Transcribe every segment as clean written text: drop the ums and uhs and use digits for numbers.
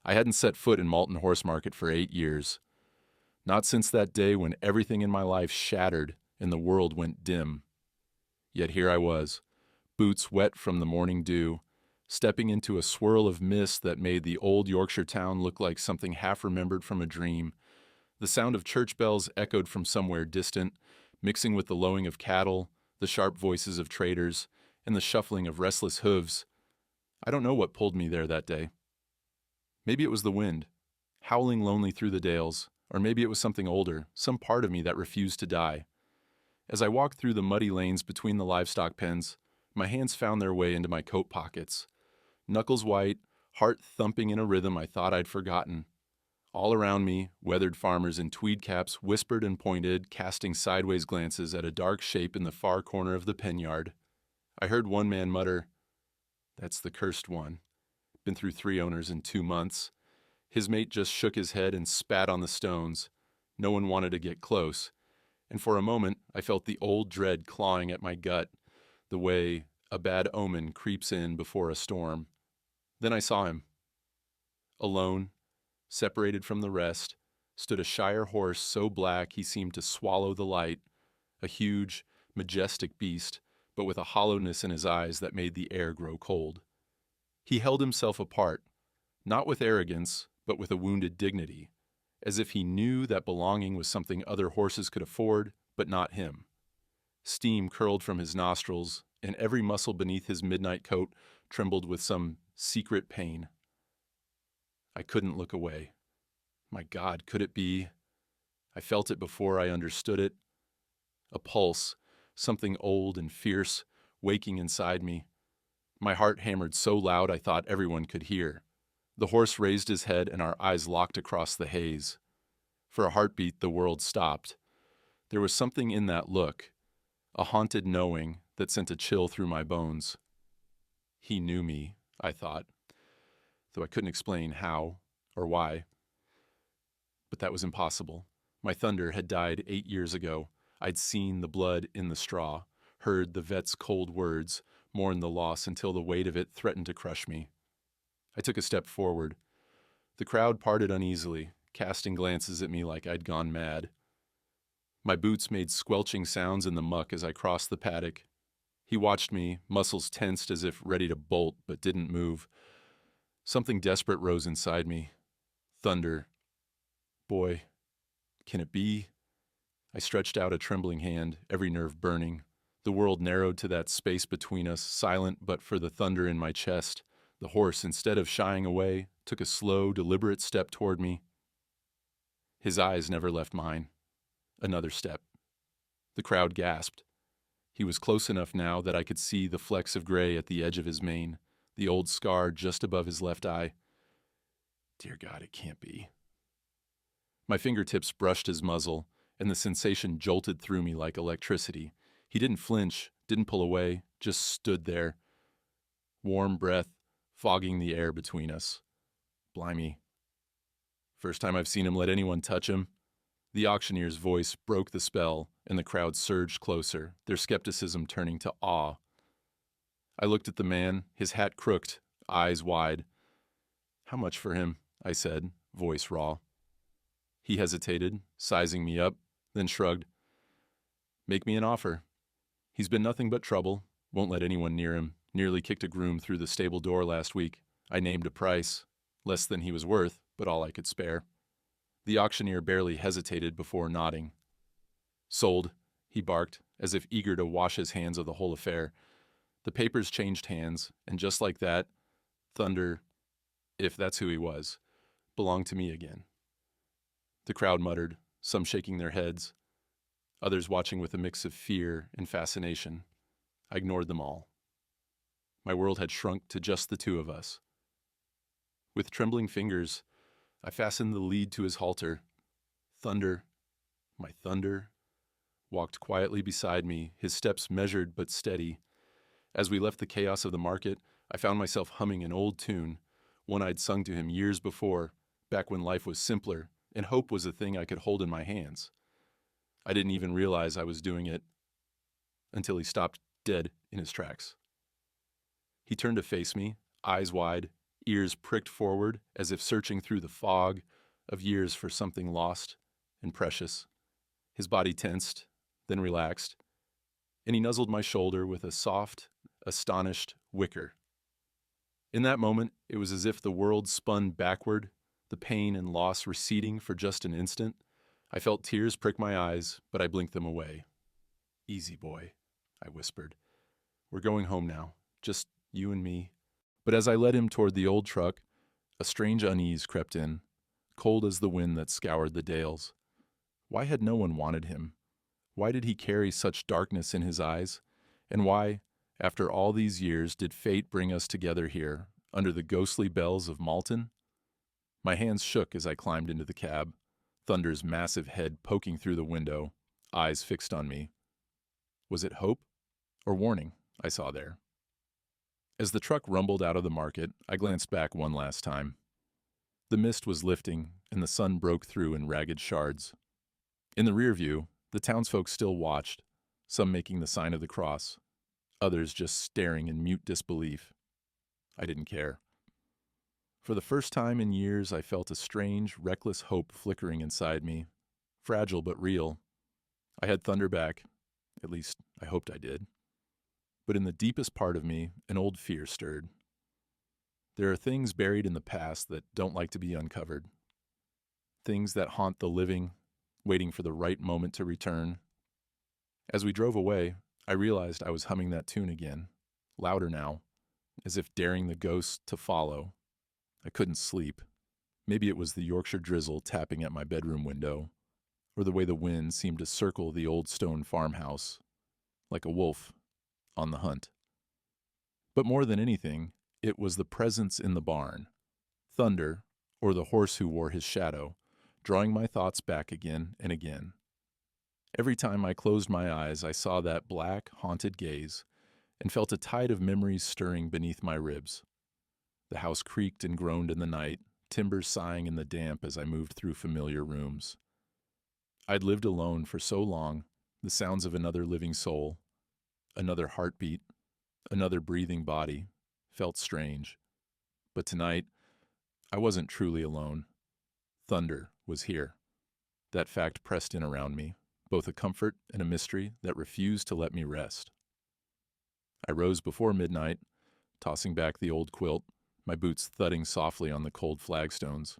I hadn't set foot in Malton Horse Market for 8 years. Not since that day when everything in my life shattered and the world went dim. Yet here I was, boots wet from the morning dew, stepping into a swirl of mist that made the old Yorkshire town look like something half remembered from a dream. The sound of church bells echoed from somewhere distant, mixing with the lowing of cattle, the sharp voices of traders, and the shuffling of restless hooves. I don't know what pulled me there that day. Maybe it was the wind, howling lonely through the dales, or maybe it was something older, some part of me that refused to die. As I walked through the muddy lanes between the livestock pens, my hands found their way into my coat pockets. Knuckles white, heart thumping in a rhythm I thought I'd forgotten. All around me, weathered farmers in tweed caps whispered and pointed, casting sideways glances at a dark shape in the far corner of the pen yard. I heard one man mutter, "That's the cursed one. Been through 3 owners in 2 months." His mate just shook his head and spat on the stones. No one wanted to get close, and for a moment I felt the old dread clawing at my gut, the way a bad omen creeps in before a storm. Then I saw him. Alone, separated from the rest, stood a shire horse so black he seemed to swallow the light, a huge, majestic beast, but with a hollowness in his eyes that made the air grow cold. He held himself apart, not with arrogance, but with a wounded dignity, as if he knew that belonging was something other horses could afford, but not him. Steam curled from his nostrils, and every muscle beneath his midnight coat trembled with some secret pain. I couldn't look away. My God, could it be? I felt it before I understood it. A pulse, something old and fierce, waking inside me. My heart hammered so loud I thought everyone could hear. The horse raised his head and our eyes locked across the haze. For a heartbeat, the world stopped. There was something in that look, a haunted knowing that sent a chill through my bones. He knew me, I thought, though I couldn't explain how or why. But that was impossible. My thunder had died 8 years ago. I'd seen the blood in the straw, heard the vet's cold words, mourned the loss until the weight of it threatened to crush me. I took a step forward. The crowd parted uneasily, casting glances at me like I'd gone mad. My boots made squelching sounds in the muck as I crossed the paddock. He watched me, muscles tensed as if ready to bolt, but didn't move. Something desperate rose inside me. Thunder. Boy, can it be? I stretched out a trembling hand, every nerve burning. The world narrowed to that space between us, silent but for the thunder in my chest. The horse, instead of shying away, took a slow, deliberate step toward me. His eyes never left mine. Another step. The crowd gasped. He was close enough now that I could see the flecks of gray at the edge of his mane, the old scar just above his left eye. Dear God, it can't be. My fingertips brushed his muzzle, and the sensation jolted through me like electricity. He didn't flinch, didn't pull away, just stood there. Warm breath fogging the air between us. Blimey. First time I've seen him let anyone touch him. The auctioneer's voice broke the spell, and the crowd surged closer, their skepticism turning to awe. I looked at the man, his hat crooked, eyes wide. "How much for him?" I said, voice raw. He hesitated, sizing me up, then shrugged. "Make me an offer. He's been nothing but trouble, won't let anyone near him, nearly kicked a groom through the stable door last week. I named a price, less than he was worth, but all I could spare." The auctioneer barely hesitated before nodding. "Sold," he barked, as if eager to wash his hands of the whole affair. The papers changed hands, and just like that, Thunder, if that's who he was, belonged to me again. The crowd muttered, some shaking their heads, others watching with a mix of fear and fascination. I ignored them all. My world had shrunk to just the two of us. With trembling fingers, I fastened the lead to his halter. Thunder, my Thunder, walked quietly beside me, his steps measured but steady. As we left the chaos of the market, I found myself humming an old tune, one I'd sung to him years before, back when life was simpler and hope was a thing I could hold in my hands. I didn't even realize I was doing it until he stopped dead in his tracks. He turned to face me, eyes wide, ears pricked forward as if searching through the fog of years for something lost and precious. His body tensed, then relaxed, and he nuzzled my shoulder with a soft, astonished whicker. In that moment, it was as if the world spun backward, the pain and loss receding for just an instant. I felt tears prick my eyes, but I blinked them away. "Easy, boy," I whispered. "We're going home now, just you and me." But as I led him toward the old truck, a strange unease crept in, cold as the wind that scoured the dales. Why had no one wanted him? Why did he carry such darkness in his eyes? And why, after all these years, did fate bring us together here, under the ghostly bells of Malton? My hands shook as I climbed into the cab, Thunder's massive head poking through the window, eyes fixed on me. Was it hope or warning I saw there? As the truck rumbled out of the market, I glanced back one last time. The mist was lifting, and the sun broke through in ragged shards. In the rear view, the townsfolk still watched, some making the sign of the cross, others just staring in mute disbelief. I didn't care. For the first time in years, I felt a strange, reckless hope flickering inside me, fragile but real. I had Thunder back, at least I hoped I did. But in the deepest part of me, an old fear stirred. There are things buried in the past that don't like to be uncovered. Things that haunt the living, waiting for the right moment to return. As we drove away, I realized I was humming that tune again, louder now, as if daring the ghosts to follow. I couldn't sleep. Maybe it was the Yorkshire drizzle tapping at my bedroom window, or the way the wind seemed to circle the old stone farmhouse, like a wolf on the hunt. But more than anything, it was the presence in the barn, Thunder, or the horse who wore his shadow, drawing my thoughts back again and again. Every time I closed my eyes, I saw that black, haunted gaze and felt a tide of memories stirring beneath my ribs. The house creaked and groaned in the night, timbers sighing in the damp as I moved through familiar rooms. I'd lived alone for so long, the sounds of another living soul, another heartbeat, another breathing body, felt strange. But tonight, I wasn't truly alone. Thunder was here. That fact pressed in around me, both a comfort and a mystery that refused to let me rest. I rose before midnight, tossing back the old quilt, my boots thudding softly on the cold flagstones.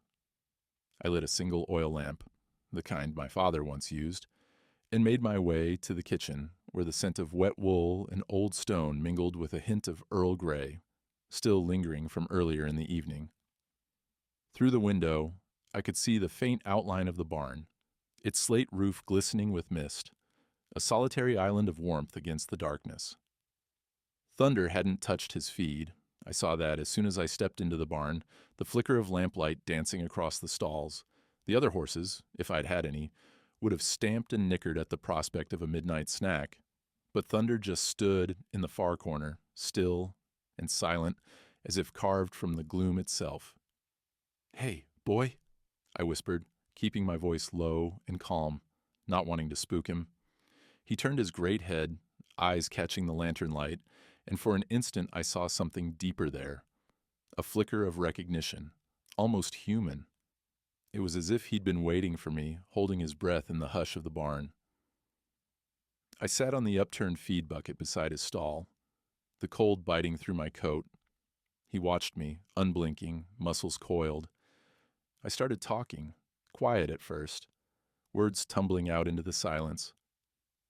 I lit a single oil lamp, the kind my father once used, and made my way to the kitchen, where the scent of wet wool and old stone mingled with a hint of Earl Grey, still lingering from earlier in the evening. Through the window, I could see the faint outline of the barn, its slate roof glistening with mist, a solitary island of warmth against the darkness. Thunder hadn't touched his feed. I saw that as soon as I stepped into the barn, the flicker of lamplight dancing across the stalls. The other horses, if I'd had any, would have stamped and nickered at the prospect of a midnight snack. But Thunder just stood in the far corner, still and silent, as if carved from the gloom itself. "Hey, boy," I whispered, keeping my voice low and calm, not wanting to spook him. He turned his great head, eyes catching the lantern light, and for an instant I saw something deeper there, a flicker of recognition, almost human. It was as if he'd been waiting for me, holding his breath in the hush of the barn. I sat on the upturned feed bucket beside his stall, the cold biting through my coat. He watched me, unblinking, muscles coiled. I started talking, quiet at first, words tumbling out into the silence.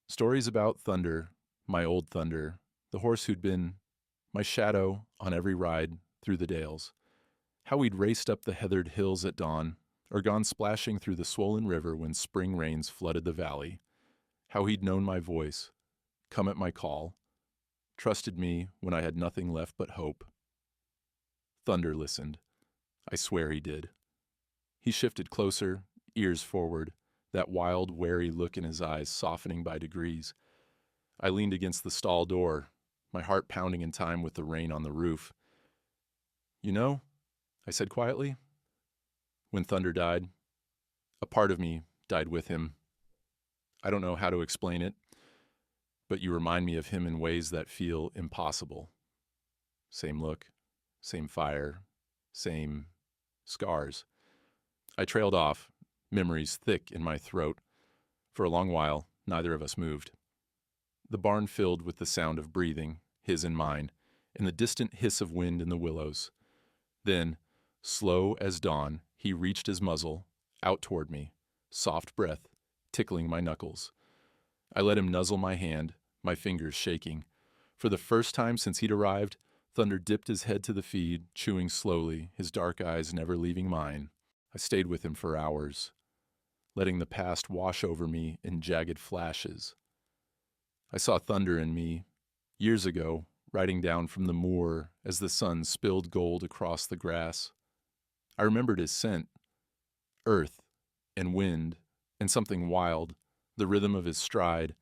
Stories about Thunder, my old Thunder, the horse who'd been my shadow on every ride through the dales. How we'd raced up the heathered hills at dawn, or gone splashing through the swollen river when spring rains flooded the valley. How he'd known my voice, come at my call, trusted me when I had nothing left but hope. Thunder listened. I swear he did. He shifted closer, ears forward, that wild, wary look in his eyes softening by degrees. I leaned against the stall door, my heart pounding in time with the rain on the roof. "You know," I said quietly, "when Thunder died, a part of me died with him. I don't know how to explain it, but you remind me of him in ways that feel impossible. Same look, same fire, same scars. I trailed off, memories thick in my throat. For a long while, neither of us moved. The barn filled with the sound of breathing, his and mine, and the distant hiss of wind in the willows. Then, slow as dawn, he reached his muzzle out toward me, soft breath tickling my knuckles. I let him nuzzle my hand, my fingers shaking. For the first time since he'd arrived, Thunder dipped his head to the feed, chewing slowly, his dark eyes never leaving mine. I stayed with him for hours, letting the past wash over me in jagged flashes. I saw Thunder in me, years ago, riding down from the moor as the sun spilled gold across the grass. I remembered his scent, earth and wind and something wild, the rhythm of his stride,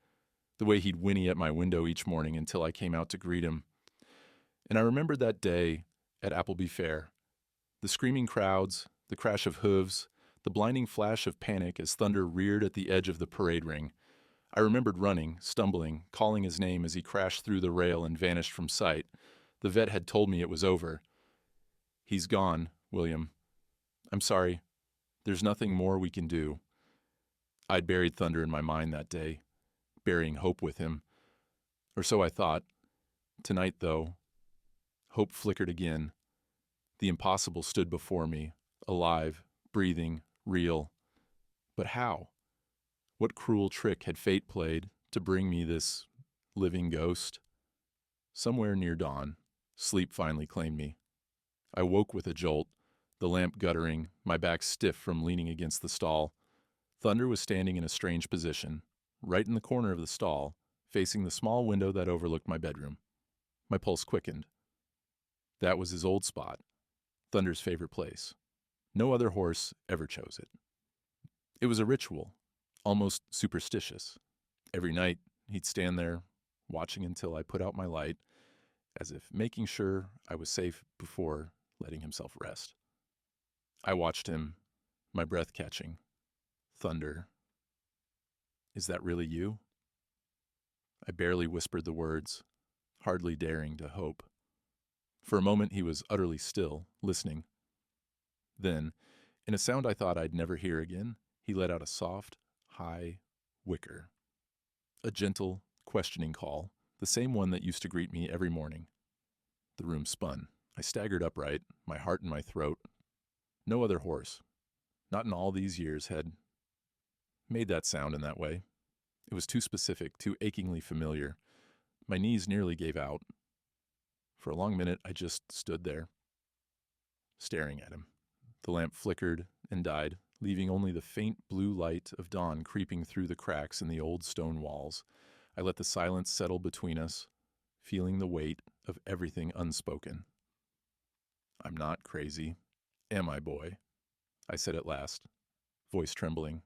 the way he'd whinny at my window each morning until I came out to greet him. And I remembered that day at Appleby Fair, the screaming crowds, the crash of hooves, the blinding flash of panic as Thunder reared at the edge of the parade ring. I remembered running, stumbling, calling his name as he crashed through the rail and vanished from sight. The vet had told me it was over. "He's gone, William. I'm sorry. There's nothing more we can do." I'd buried Thunder in my mind that day, burying hope with him. Or so I thought. Tonight, though, hope flickered again. The impossible stood before me, alive, breathing, real. But how? What cruel trick had fate played to bring me this living ghost? Somewhere near dawn, sleep finally claimed me. I woke with a jolt, the lamp guttering, my back stiff from leaning against the stall. Thunder was standing in a strange position, right in the corner of the stall, facing the small window that overlooked my bedroom. My pulse quickened. That was his old spot, Thunder's favorite place. No other horse ever chose it. It was a ritual, almost superstitious. Every night, he'd stand there, watching until I put out my light, as if making sure I was safe before letting himself rest. I watched him, my breath catching. Thunder. Is that really you? I barely whispered the words, hardly daring to hope. For a moment he was utterly still, listening. Then, in a sound I thought I'd never hear again, he let out a soft, high whicker. A gentle, questioning call, the same one that used to greet me every morning. The room spun. I staggered upright, my heart in my throat. No other horse, not in all these years, had made that sound in that way. It was too specific, too achingly familiar. My knees nearly gave out. For a long minute, I just stood there, staring at him. The lamp flickered and died, leaving only the faint blue light of dawn creeping through the cracks in the old stone walls. I let the silence settle between us, feeling the weight of everything unspoken. "I'm not crazy, am I, boy?" I said at last, voice trembling.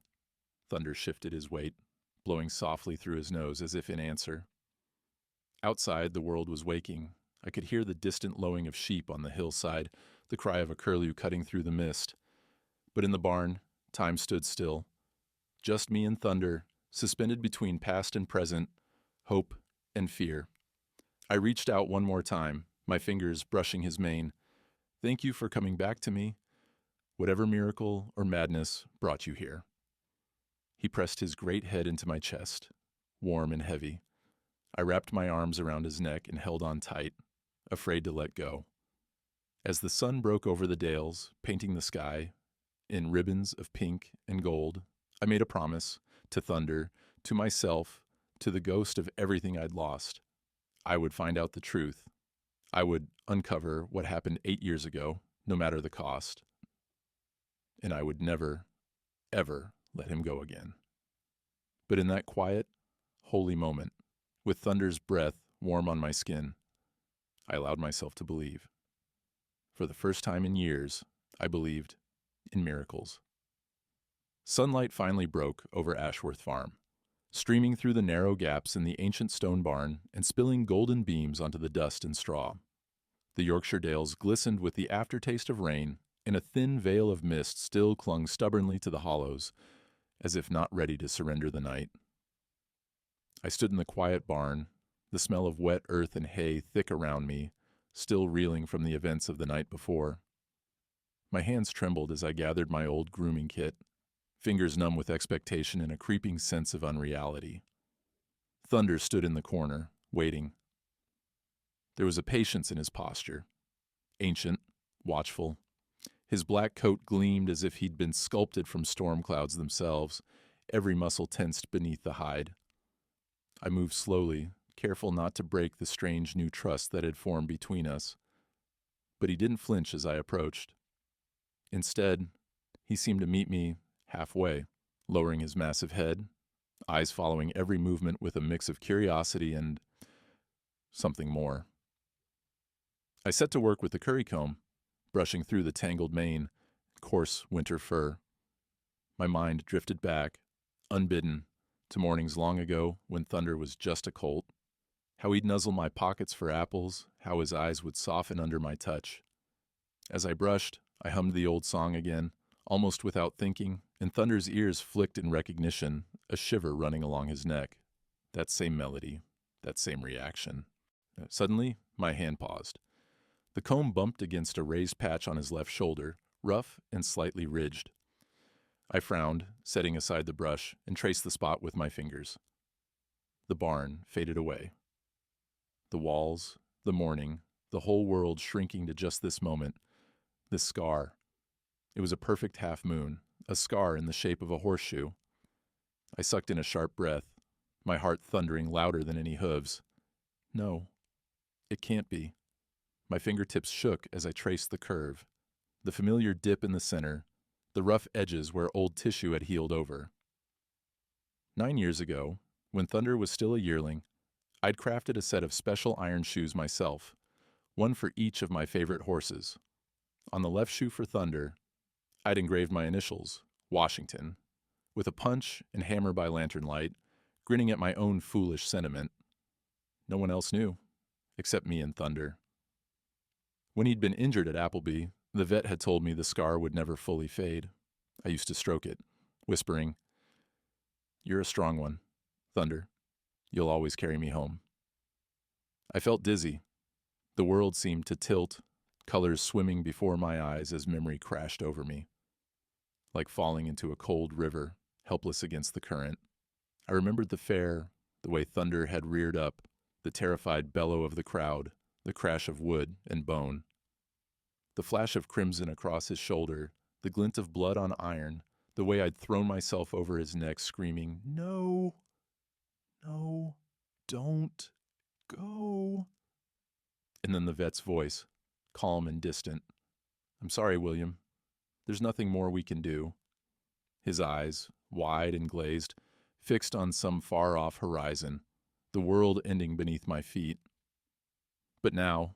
Thunder shifted his weight, blowing softly through his nose as if in answer. Outside, the world was waking. I could hear the distant lowing of sheep on the hillside, the cry of a curlew cutting through the mist. But in the barn, time stood still. Just me and Thunder, suspended between past and present, hope and fear. I reached out one more time, my fingers brushing his mane. "Thank you for coming back to me. Whatever miracle or madness brought you here." He pressed his great head into my chest, warm and heavy. I wrapped my arms around his neck and held on tight, afraid to let go. As the sun broke over the dales, painting the sky in ribbons of pink and gold, I made a promise to Thunder, to myself, to the ghost of everything I'd lost. I would find out the truth. I would uncover what happened 8 years ago, no matter the cost. And I would never, ever let him go again. But in that quiet, holy moment, with Thunder's breath warm on my skin, I allowed myself to believe. For the first time in years, I believed in miracles. Sunlight finally broke over Ashworth Farm, streaming through the narrow gaps in the ancient stone barn and spilling golden beams onto the dust and straw. The Yorkshire dales glistened with the aftertaste of rain, and a thin veil of mist still clung stubbornly to the hollows, as if not ready to surrender the night. I stood in the quiet barn, the smell of wet earth and hay thick around me, still reeling from the events of the night before. My hands trembled as I gathered my old grooming kit, fingers numb with expectation and a creeping sense of unreality. Thunder stood in the corner, waiting. There was a patience in his posture, ancient, watchful. His black coat gleamed as if he'd been sculpted from storm clouds themselves, every muscle tensed beneath the hide. I moved slowly, careful not to break the strange new trust that had formed between us. But he didn't flinch as I approached. Instead, he seemed to meet me halfway, lowering his massive head, eyes following every movement with a mix of curiosity and something more. I set to work with the curry comb, brushing through the tangled mane, coarse winter fur. My mind drifted back, unbidden, to mornings long ago when Thunder was just a colt. How he'd nuzzle my pockets for apples, how his eyes would soften under my touch. As I brushed, I hummed the old song again, almost without thinking, and Thunder's ears flicked in recognition, a shiver running along his neck. That same melody, that same reaction. Suddenly, my hand paused. The comb bumped against a raised patch on his left shoulder, rough and slightly ridged. I frowned, setting aside the brush, and traced the spot with my fingers. The barn faded away. The walls, the morning, the whole world shrinking to just this moment, this scar. It was a perfect half moon, a scar in the shape of a horseshoe. I sucked in a sharp breath, my heart thundering louder than any hooves. No, it can't be. My fingertips shook as I traced the curve, the familiar dip in the center, the rough edges where old tissue had healed over. 9 years ago, when Thunder was still a yearling, I'd crafted a set of special iron shoes myself, one for each of my favorite horses. On the left shoe for Thunder, I'd engraved my initials, Washington, with a punch and hammer by lantern light, grinning at my own foolish sentiment. No one else knew, except me and Thunder. When he'd been injured at Appleby, the vet had told me the scar would never fully fade. I used to stroke it, whispering, "You're a strong one, Thunder. You'll always carry me home." I felt dizzy. The world seemed to tilt, colors swimming before my eyes as memory crashed over me. Like falling into a cold river, helpless against the current. I remembered the fair, the way Thunder had reared up, the terrified bellow of the crowd, the crash of wood and bone. The flash of crimson across his shoulder, the glint of blood on iron, the way I'd thrown myself over his neck screaming, "No, no, don't go." And then the vet's voice, calm and distant. "I'm sorry, William. There's nothing more we can do." His eyes, wide and glazed, fixed on some far-off horizon, the world ending beneath my feet. But now,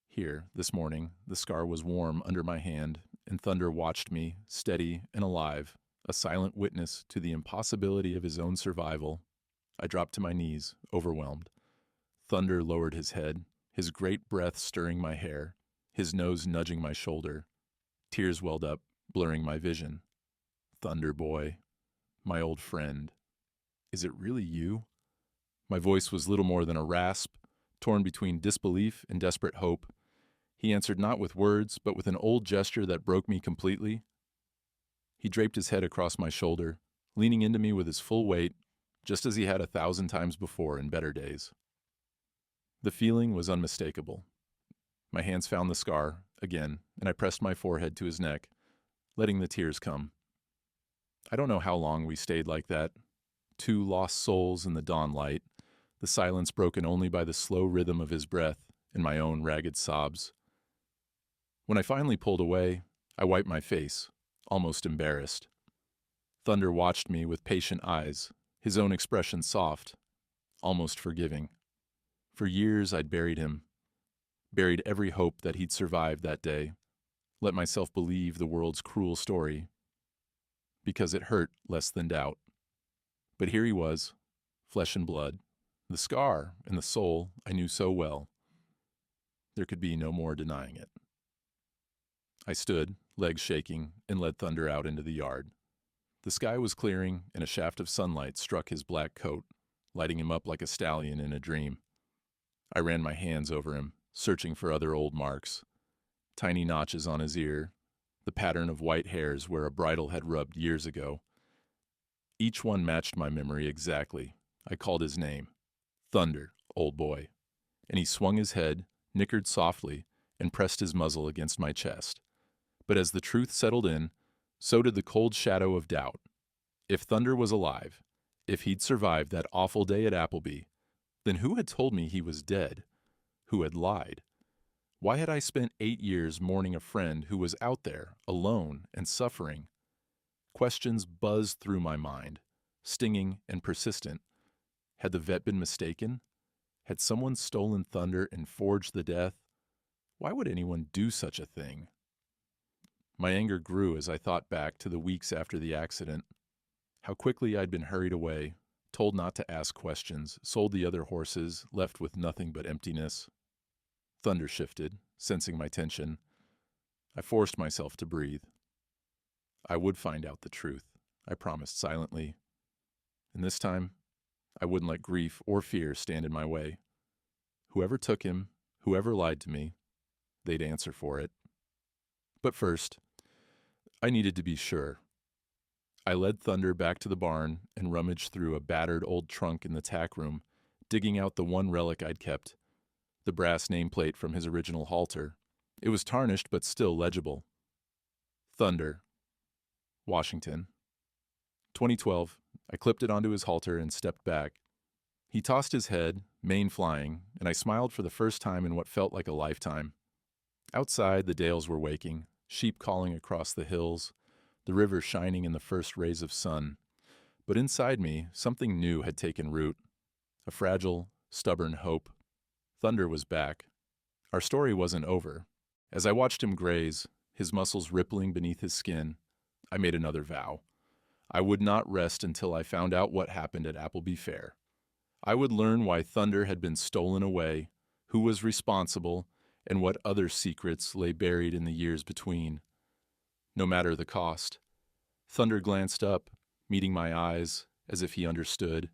here, this morning, the scar was warm under my hand, and Thunder watched me, steady and alive, a silent witness to the impossibility of his own survival. I dropped to my knees, overwhelmed. Thunder lowered his head, his great breath stirring my hair, his nose nudging my shoulder. Tears welled up, blurring my vision. "Thunder boy, my old friend, is it really you?" My voice was little more than a rasp, torn between disbelief and desperate hope. He answered not with words, but with an old gesture that broke me completely. He draped his head across my shoulder, leaning into me with his full weight, just as he had 1,000 times before in better days. The feeling was unmistakable. My hands found the scar, again, and I pressed my forehead to his neck, letting the tears come. I don't know how long we stayed like that, two lost souls in the dawn light, the silence broken only by the slow rhythm of his breath and my own ragged sobs. When I finally pulled away, I wiped my face, almost embarrassed. Thunder watched me with patient eyes, his own expression soft, almost forgiving. For years I'd buried him, buried every hope that he'd survived that day, let myself believe the world's cruel story, because it hurt less than doubt. But here he was, flesh and blood, the scar and the soul I knew so well. There could be no more denying it. I stood, legs shaking, and led Thunder out into the yard. The sky was clearing, and a shaft of sunlight struck his black coat, lighting him up like a stallion in a dream. I ran my hands over him, searching for other old marks. Tiny notches on his ear, the pattern of white hairs where a bridle had rubbed years ago. Each one matched my memory exactly. I called his name. Thunder, old boy. And he swung his head, nickered softly, and pressed his muzzle against my chest. But as the truth settled in, so did the cold shadow of doubt. If Thunder was alive, if he'd survived that awful day at Appleby, then who had told me he was dead? Who had lied? Why had I spent 8 years mourning a friend who was out there, alone and suffering? Questions buzzed through my mind, stinging and persistent. Had the vet been mistaken? Had someone stolen Thunder and forged the death? Why would anyone do such a thing? My anger grew as I thought back to the weeks after the accident. How quickly I'd been hurried away, told not to ask questions, sold the other horses, left with nothing but emptiness. Thunder shifted, sensing my tension. I forced myself to breathe. I would find out the truth, I promised silently. And this time, I wouldn't let grief or fear stand in my way. Whoever took him, whoever lied to me, they'd answer for it. But first, I needed to be sure. I led Thunder back to the barn and rummaged through a battered old trunk in the tack room, digging out the one relic I'd kept, the brass nameplate from his original halter. It was tarnished but still legible. Thunder, Washington. 2012, I clipped it onto his halter and stepped back. He tossed his head, mane flying, and I smiled for the first time in what felt like a lifetime. Outside, the dales were waking, sheep calling across the hills, the river shining in the first rays of sun. But inside me, something new had taken root, a fragile, stubborn hope. Thunder was back. Our story wasn't over. As I watched him graze, his muscles rippling beneath his skin, I made another vow. I would not rest until I found out what happened at Appleby Fair. I would learn why Thunder had been stolen away, who was responsible, and what other secrets lay buried in the years between. No matter the cost. Thunder glanced up, meeting my eyes, as if he understood.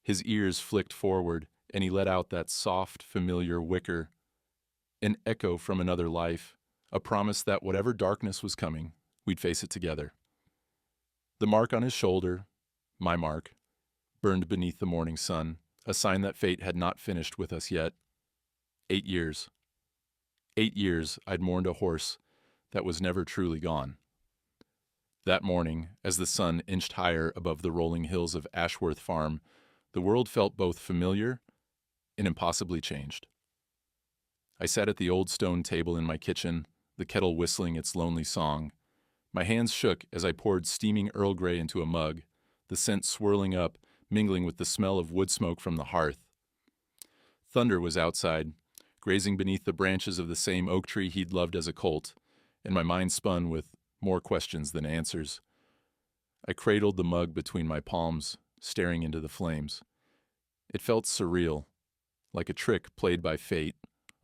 His ears flicked forward, and he let out that soft, familiar whicker, an echo from another life, a promise that whatever darkness was coming, we'd face it together. The mark on his shoulder, my mark, burned beneath the morning sun, a sign that fate had not finished with us yet. 8 years. 8 years I'd mourned a horse that was never truly gone. That morning, as the sun inched higher above the rolling hills of Ashworth Farm, the world felt both familiar and impossibly changed. I sat at the old stone table in my kitchen, the kettle whistling its lonely song. My hands shook as I poured steaming Earl Grey into a mug, the scent swirling up, mingling with the smell of wood smoke from the hearth. Thunder was outside, grazing beneath the branches of the same oak tree he'd loved as a colt, and my mind spun with more questions than answers. I cradled the mug between my palms, staring into the flames. It felt surreal, like a trick played by fate,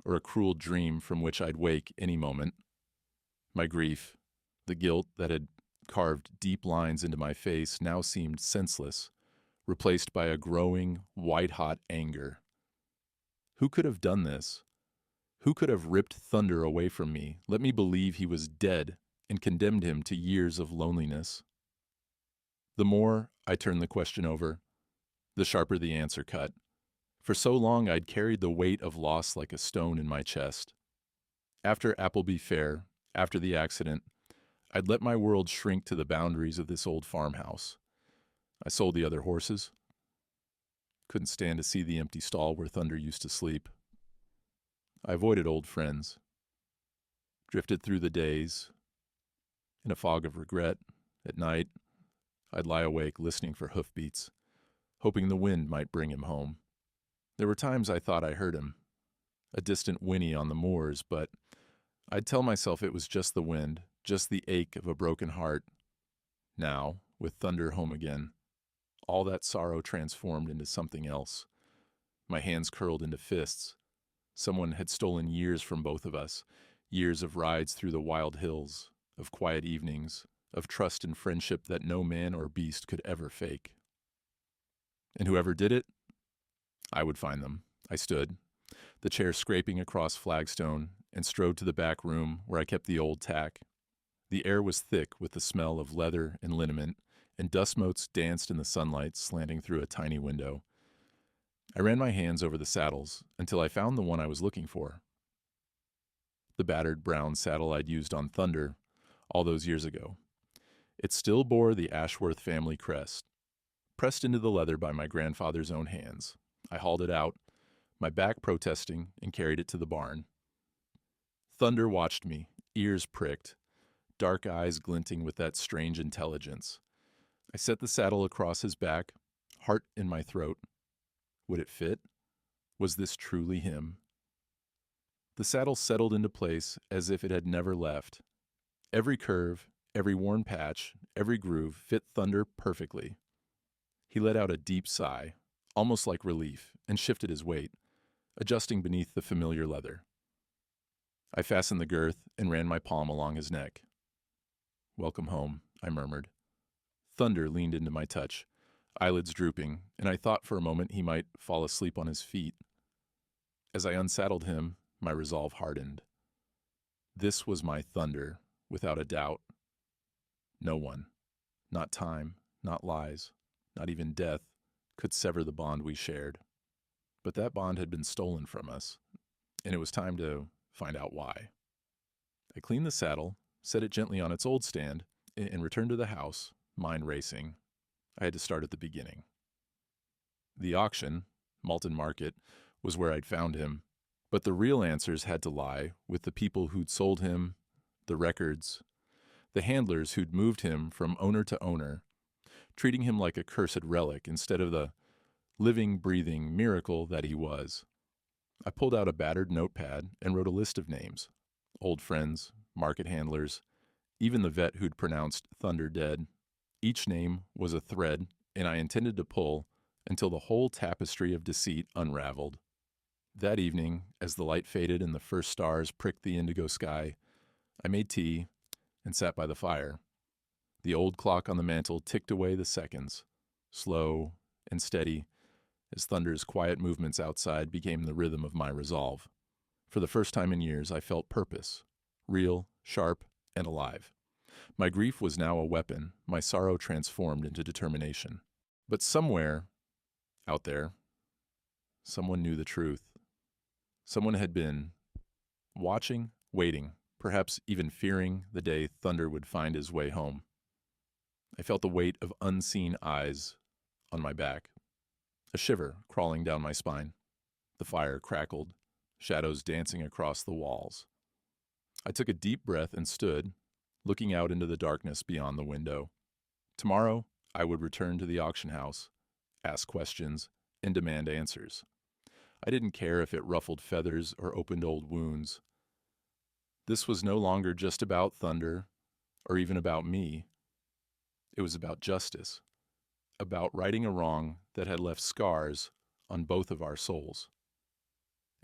or a cruel dream from which I'd wake any moment. My grief, the guilt that had carved deep lines into my face, now seemed senseless, replaced by a growing, white-hot anger. Who could have done this? Who could have ripped Thunder away from me, let me believe he was dead, and condemned him to years of loneliness? The more I turned the question over, the sharper the answer cut. For so long I'd carried the weight of loss like a stone in my chest. After Appleby Fair, after the accident, I'd let my world shrink to the boundaries of this old farmhouse. I sold the other horses. Couldn't stand to see the empty stall where Thunder used to sleep. I avoided old friends. Drifted through the days. In a fog of regret, at night, I'd lie awake listening for hoofbeats, hoping the wind might bring him home. There were times I thought I heard him, a distant whinny on the moors, but I'd tell myself it was just the wind, just the ache of a broken heart. Now, with Thunder home again, all that sorrow transformed into something else. My hands curled into fists. Someone had stolen years from both of us, years of rides through the wild hills, of quiet evenings, of trust and friendship that no man or beast could ever fake. And whoever did it, I would find them. I stood, the chair scraping across flagstone, and strode to the back room where I kept the old tack. The air was thick with the smell of leather and liniment, and dust motes danced in the sunlight slanting through a tiny window. I ran my hands over the saddles until I found the one I was looking for. The battered brown saddle I'd used on Thunder all those years ago. It still bore the Ashworth family crest, pressed into the leather by my grandfather's own hands. I hauled it out, my back protesting, and carried it to the barn. Thunder watched me, ears pricked, dark eyes glinting with that strange intelligence. I set the saddle across his back, heart in my throat. Would it fit? Was this truly him? The saddle settled into place as if it had never left. Every curve, every worn patch, every groove fit Thunder perfectly. He let out a deep sigh, almost like relief, and shifted his weight, adjusting beneath the familiar leather. I fastened the girth and ran my palm along his neck. "Welcome home," I murmured. Thunder leaned into my touch, eyelids drooping, and I thought for a moment he might fall asleep on his feet. As I unsaddled him, my resolve hardened. This was my Thunder, without a doubt. No one, not time, not lies, not even death, could sever the bond we shared. But that bond had been stolen from us, and it was time to find out why. I cleaned the saddle, set it gently on its old stand, and returned to the house, mind racing. I had to start at the beginning. The auction, Malton Market, was where I'd found him, but the real answers had to lie with the people who'd sold him, the records, the handlers who'd moved him from owner to owner, treating him like a cursed relic instead of the living, breathing miracle that he was. I pulled out a battered notepad and wrote a list of names, old friends, market handlers, even the vet who'd pronounced Thunder dead. Each name was a thread, and I intended to pull until the whole tapestry of deceit unraveled. That evening, as the light faded and the first stars pricked the indigo sky, I made tea and sat by the fire. The old clock on the mantel ticked away the seconds, slow and steady, as Thunder's quiet movements outside became the rhythm of my resolve. For the first time in years, I felt purpose, real, sharp, and alive. My grief was now a weapon, my sorrow transformed into determination. But somewhere, out there, someone knew the truth. Someone had been watching, waiting, perhaps even fearing the day Thunder would find his way home. I felt the weight of unseen eyes on my back, a shiver crawling down my spine. The fire crackled, shadows dancing across the walls. I took a deep breath and stood, looking out into the darkness beyond the window. Tomorrow, I would return to the auction house, ask questions, and demand answers. I didn't care if it ruffled feathers or opened old wounds. This was no longer just about Thunder, or even about me. It was about justice, about righting a wrong that had left scars on both of our souls.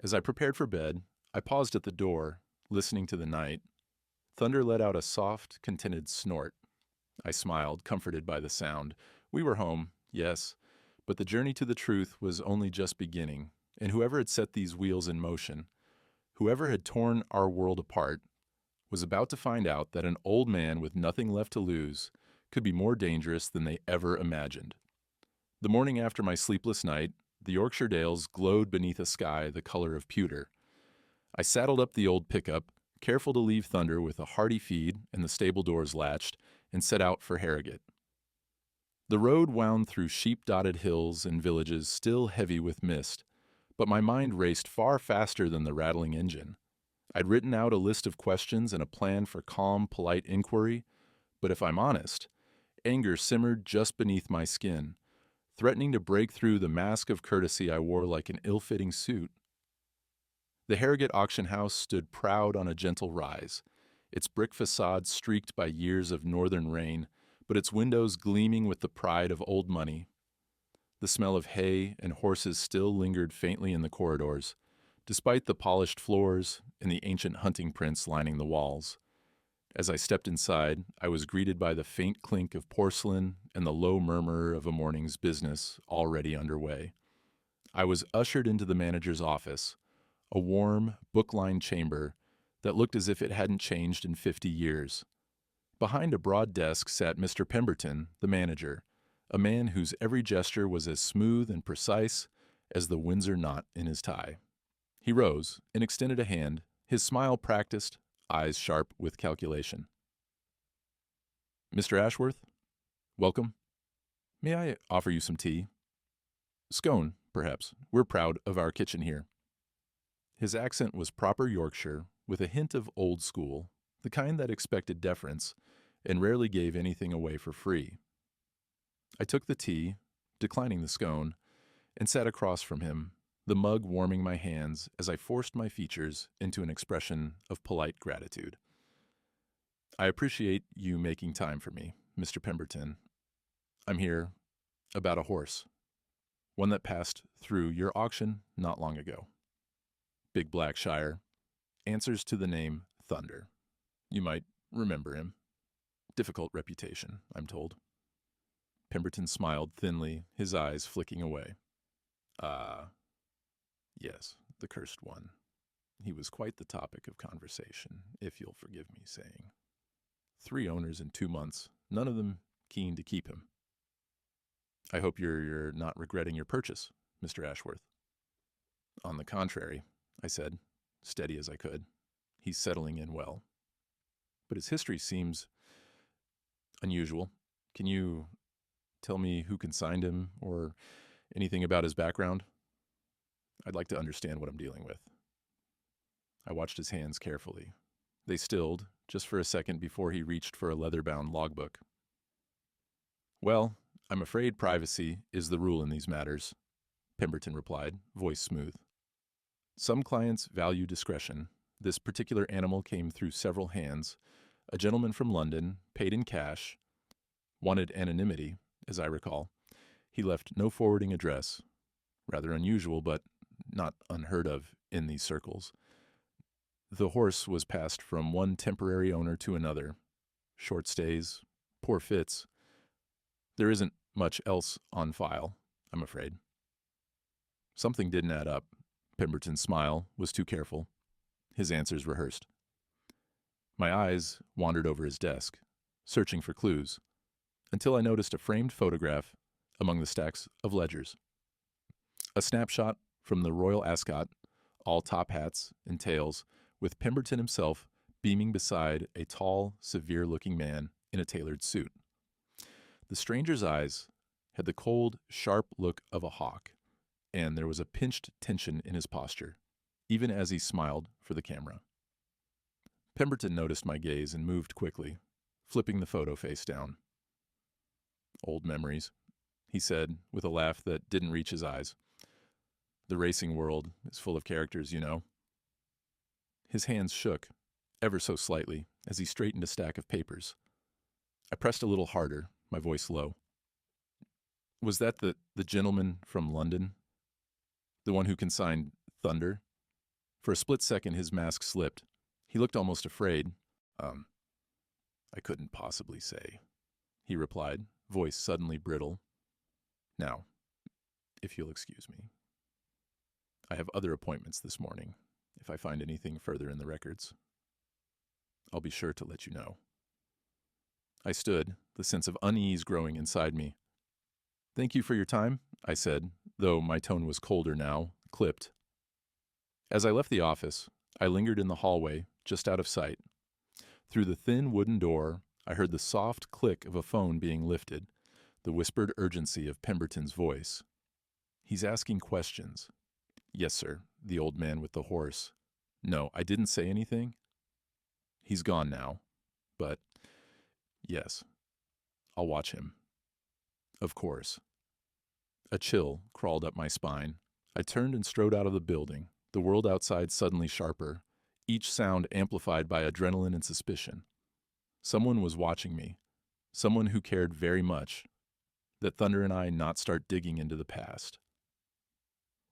As I prepared for bed, I paused at the door, listening to the night. Thunder let out a soft, contented snort. I smiled, comforted by the sound. We were home, yes, but the journey to the truth was only just beginning, and whoever had set these wheels in motion, whoever had torn our world apart, was about to find out that an old man with nothing left to lose could be more dangerous than they ever imagined. The morning after my sleepless night, the Yorkshire dales glowed beneath a sky the color of pewter. I saddled up the old pickup, careful to leave Thunder with a hearty feed and the stable doors latched, and set out for Harrogate. The road wound through sheep-dotted hills and villages still heavy with mist, but my mind raced far faster than the rattling engine. I'd written out a list of questions and a plan for calm, polite inquiry, but if I'm honest, anger simmered just beneath my skin, threatening to break through the mask of courtesy I wore like an ill-fitting suit. The Harrogate auction house stood proud on a gentle rise, its brick facade streaked by years of northern rain, but its windows gleaming with the pride of old money. The smell of hay and horses still lingered faintly in the corridors, despite the polished floors and the ancient hunting prints lining the walls. As I stepped inside, I was greeted by the faint clink of porcelain and the low murmur of a morning's business already underway. I was ushered into the manager's office, a warm, book-lined chamber that looked as if it hadn't changed in 50 years. Behind a broad desk sat Mr. Pemberton, the manager, a man whose every gesture was as smooth and precise as the Windsor knot in his tie. He rose and extended a hand, his smile practiced, eyes sharp with calculation. "Mr. Ashworth, welcome. May I offer you some tea? Scone, perhaps. We're proud of our kitchen here." His accent was proper Yorkshire, with a hint of old school, the kind that expected deference and rarely gave anything away for free. I took the tea, declining the scone, and sat across from him, the mug warming my hands as I forced my features into an expression of polite gratitude. "I appreciate you making time for me, Mr. Pemberton. I'm here about a horse, one that passed through your auction not long ago. Big Black Shire, answers to the name Thunder. You might remember him. Difficult reputation, I'm told." Pemberton smiled thinly, his eyes flicking away. Yes, the cursed one. He was quite the topic of conversation, if you'll forgive me saying. 3 owners in 2 months, none of them keen to keep him. I hope you're not regretting your purchase, Mr. Ashworth." "On the contrary," I said, steady as I could. "He's settling in well. But his history seems unusual. Can you tell me who consigned him or anything about his background? I'd like to understand what I'm dealing with." I watched his hands carefully. They stilled, just for a second before he reached for a leather-bound logbook. "Well, I'm afraid privacy is the rule in these matters," Pemberton replied, voice smooth. "Some clients value discretion. This particular animal came through several hands. A gentleman from London, paid in cash, wanted anonymity, as I recall. He left no forwarding address. Rather unusual, but not unheard of in these circles. The horse was passed from one temporary owner to another. Short stays, poor fits. There isn't much else on file, I'm afraid." Something didn't add up. Pemberton's smile was too careful. His answers rehearsed. My eyes wandered over his desk, searching for clues, until I noticed a framed photograph among the stacks of ledgers. A snapshot from the Royal Ascot, all top hats and tails, with Pemberton himself beaming beside a tall, severe-looking man in a tailored suit. The stranger's eyes had the cold, sharp look of a hawk, and there was a pinched tension in his posture, even as he smiled for the camera. Pemberton noticed my gaze and moved quickly, flipping the photo face down. "Old memories," he said, with a laugh that didn't reach his eyes. "The racing world is full of characters, you know." His hands shook, ever so slightly, as he straightened a stack of papers. I pressed a little harder, my voice low. "Was that the gentleman from London? The one who consigned Thunder?" For a split second, his mask slipped. He looked almost afraid. I couldn't possibly say," he replied, voice suddenly brittle. "Now, if you'll excuse me. I have other appointments this morning. If I find anything further in the records, I'll be sure to let you know." I stood, the sense of unease growing inside me. "Thank you for your time," I said, though my tone was colder now, clipped. As I left the office, I lingered in the hallway, just out of sight. Through the thin wooden door, I heard the soft click of a phone being lifted, the whispered urgency of Pemberton's voice. "He's asking questions." "Yes, sir," the old man with the horse. "No, I didn't say anything." "He's gone now. But, yes, I'll watch him." "Of course." A chill crawled up my spine. I turned and strode out of the building, the world outside suddenly sharper, each sound amplified by adrenaline and suspicion. Someone was watching me, someone who cared very much that Thunder and I not start digging into the past.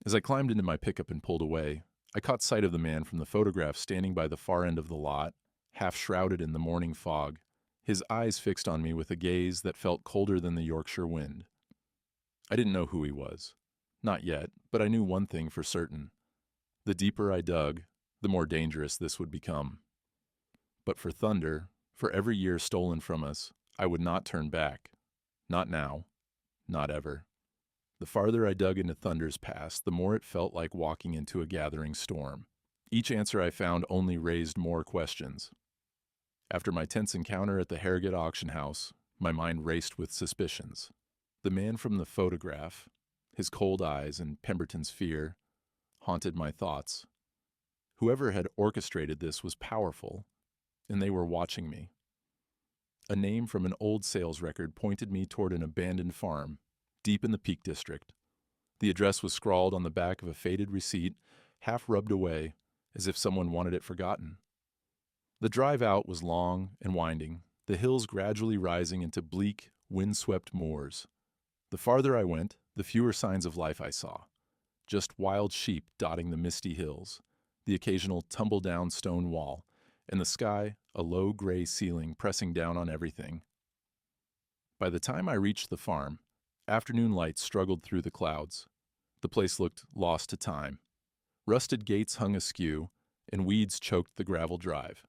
As I climbed into my pickup and pulled away, I caught sight of the man from the photograph standing by the far end of the lot, half shrouded in the morning fog, his eyes fixed on me with a gaze that felt colder than the Yorkshire wind. I didn't know who he was. Not yet, but I knew one thing for certain. The deeper I dug, the more dangerous this would become. But for Thunder, For every year stolen from us, I would not turn back. Not now. Not ever. The farther I dug into Thunder's past, the more it felt like walking into a gathering storm. Each answer I found only raised more questions. After my tense encounter at the Harrogate auction house, my mind raced with suspicions. The man from the photograph, his cold eyes and Pemberton's fear, haunted my thoughts. Whoever had orchestrated this was powerful, and they were watching me. A name from an old sales record pointed me toward an abandoned farm, deep in the Peak District. The address was scrawled on the back of a faded receipt, half rubbed away, as if someone wanted it forgotten. The drive out was long and winding, the hills gradually rising into bleak, wind-swept moors. The farther I went, the fewer signs of life I saw. Just wild sheep dotting the misty hills, the occasional tumble-down stone wall, and the sky, a low gray ceiling pressing down on everything. By the time I reached the farm, afternoon light struggled through the clouds. The place looked lost to time. Rusted gates hung askew, and weeds choked the gravel drive.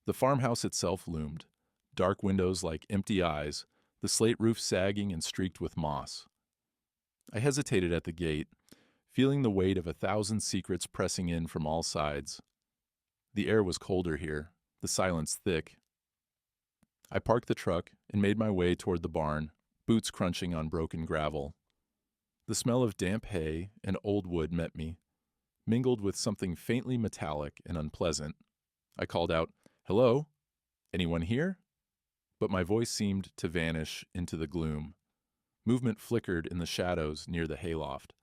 The farmhouse itself loomed, dark windows like empty eyes, the slate roof sagging and streaked with moss. I hesitated at the gate, feeling the weight of 1,000 secrets pressing in from all sides. The air was colder here, the silence thick. I parked the truck and made my way toward the barn, boots crunching on broken gravel. The smell of damp hay and old wood met me, mingled with something faintly metallic and unpleasant. I called out, "Hello? Anyone here?" But my voice seemed to vanish into the gloom. Movement flickered in the shadows near the hayloft.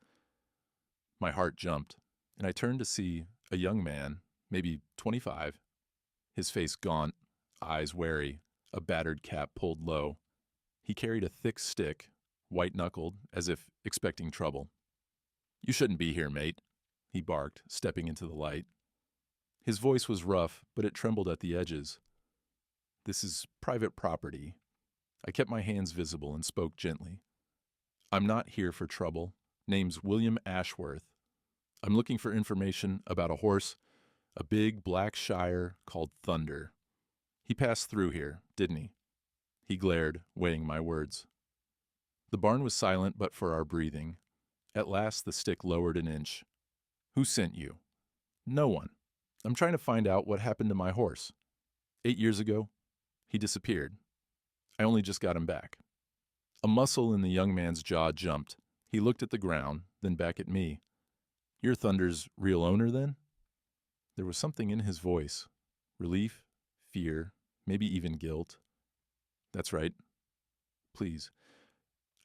My heart jumped, and I turned to see a young man, maybe 25, his face gaunt, eyes wary, a battered cap pulled low. He carried a thick stick, white-knuckled, as if expecting trouble. "You shouldn't be here, mate," he barked, stepping into the light. His voice was rough, but it trembled at the edges. "This is private property." I kept my hands visible and spoke gently. "I'm not here for trouble. Name's William Ashworth. I'm looking for information about a horse, a big black shire called Thunder. He passed through here, didn't he?" He glared, weighing my words. The barn was silent but for our breathing. At last the stick lowered an inch. "Who sent you?" "No one. I'm trying to find out what happened to my horse. 8 years ago, he disappeared. I only just got him back." A muscle in the young man's jaw jumped. He looked at the ground, then back at me. "You're Thunder's real owner, then?" There was something in his voice. Relief, fear, maybe even guilt. "That's right. Please.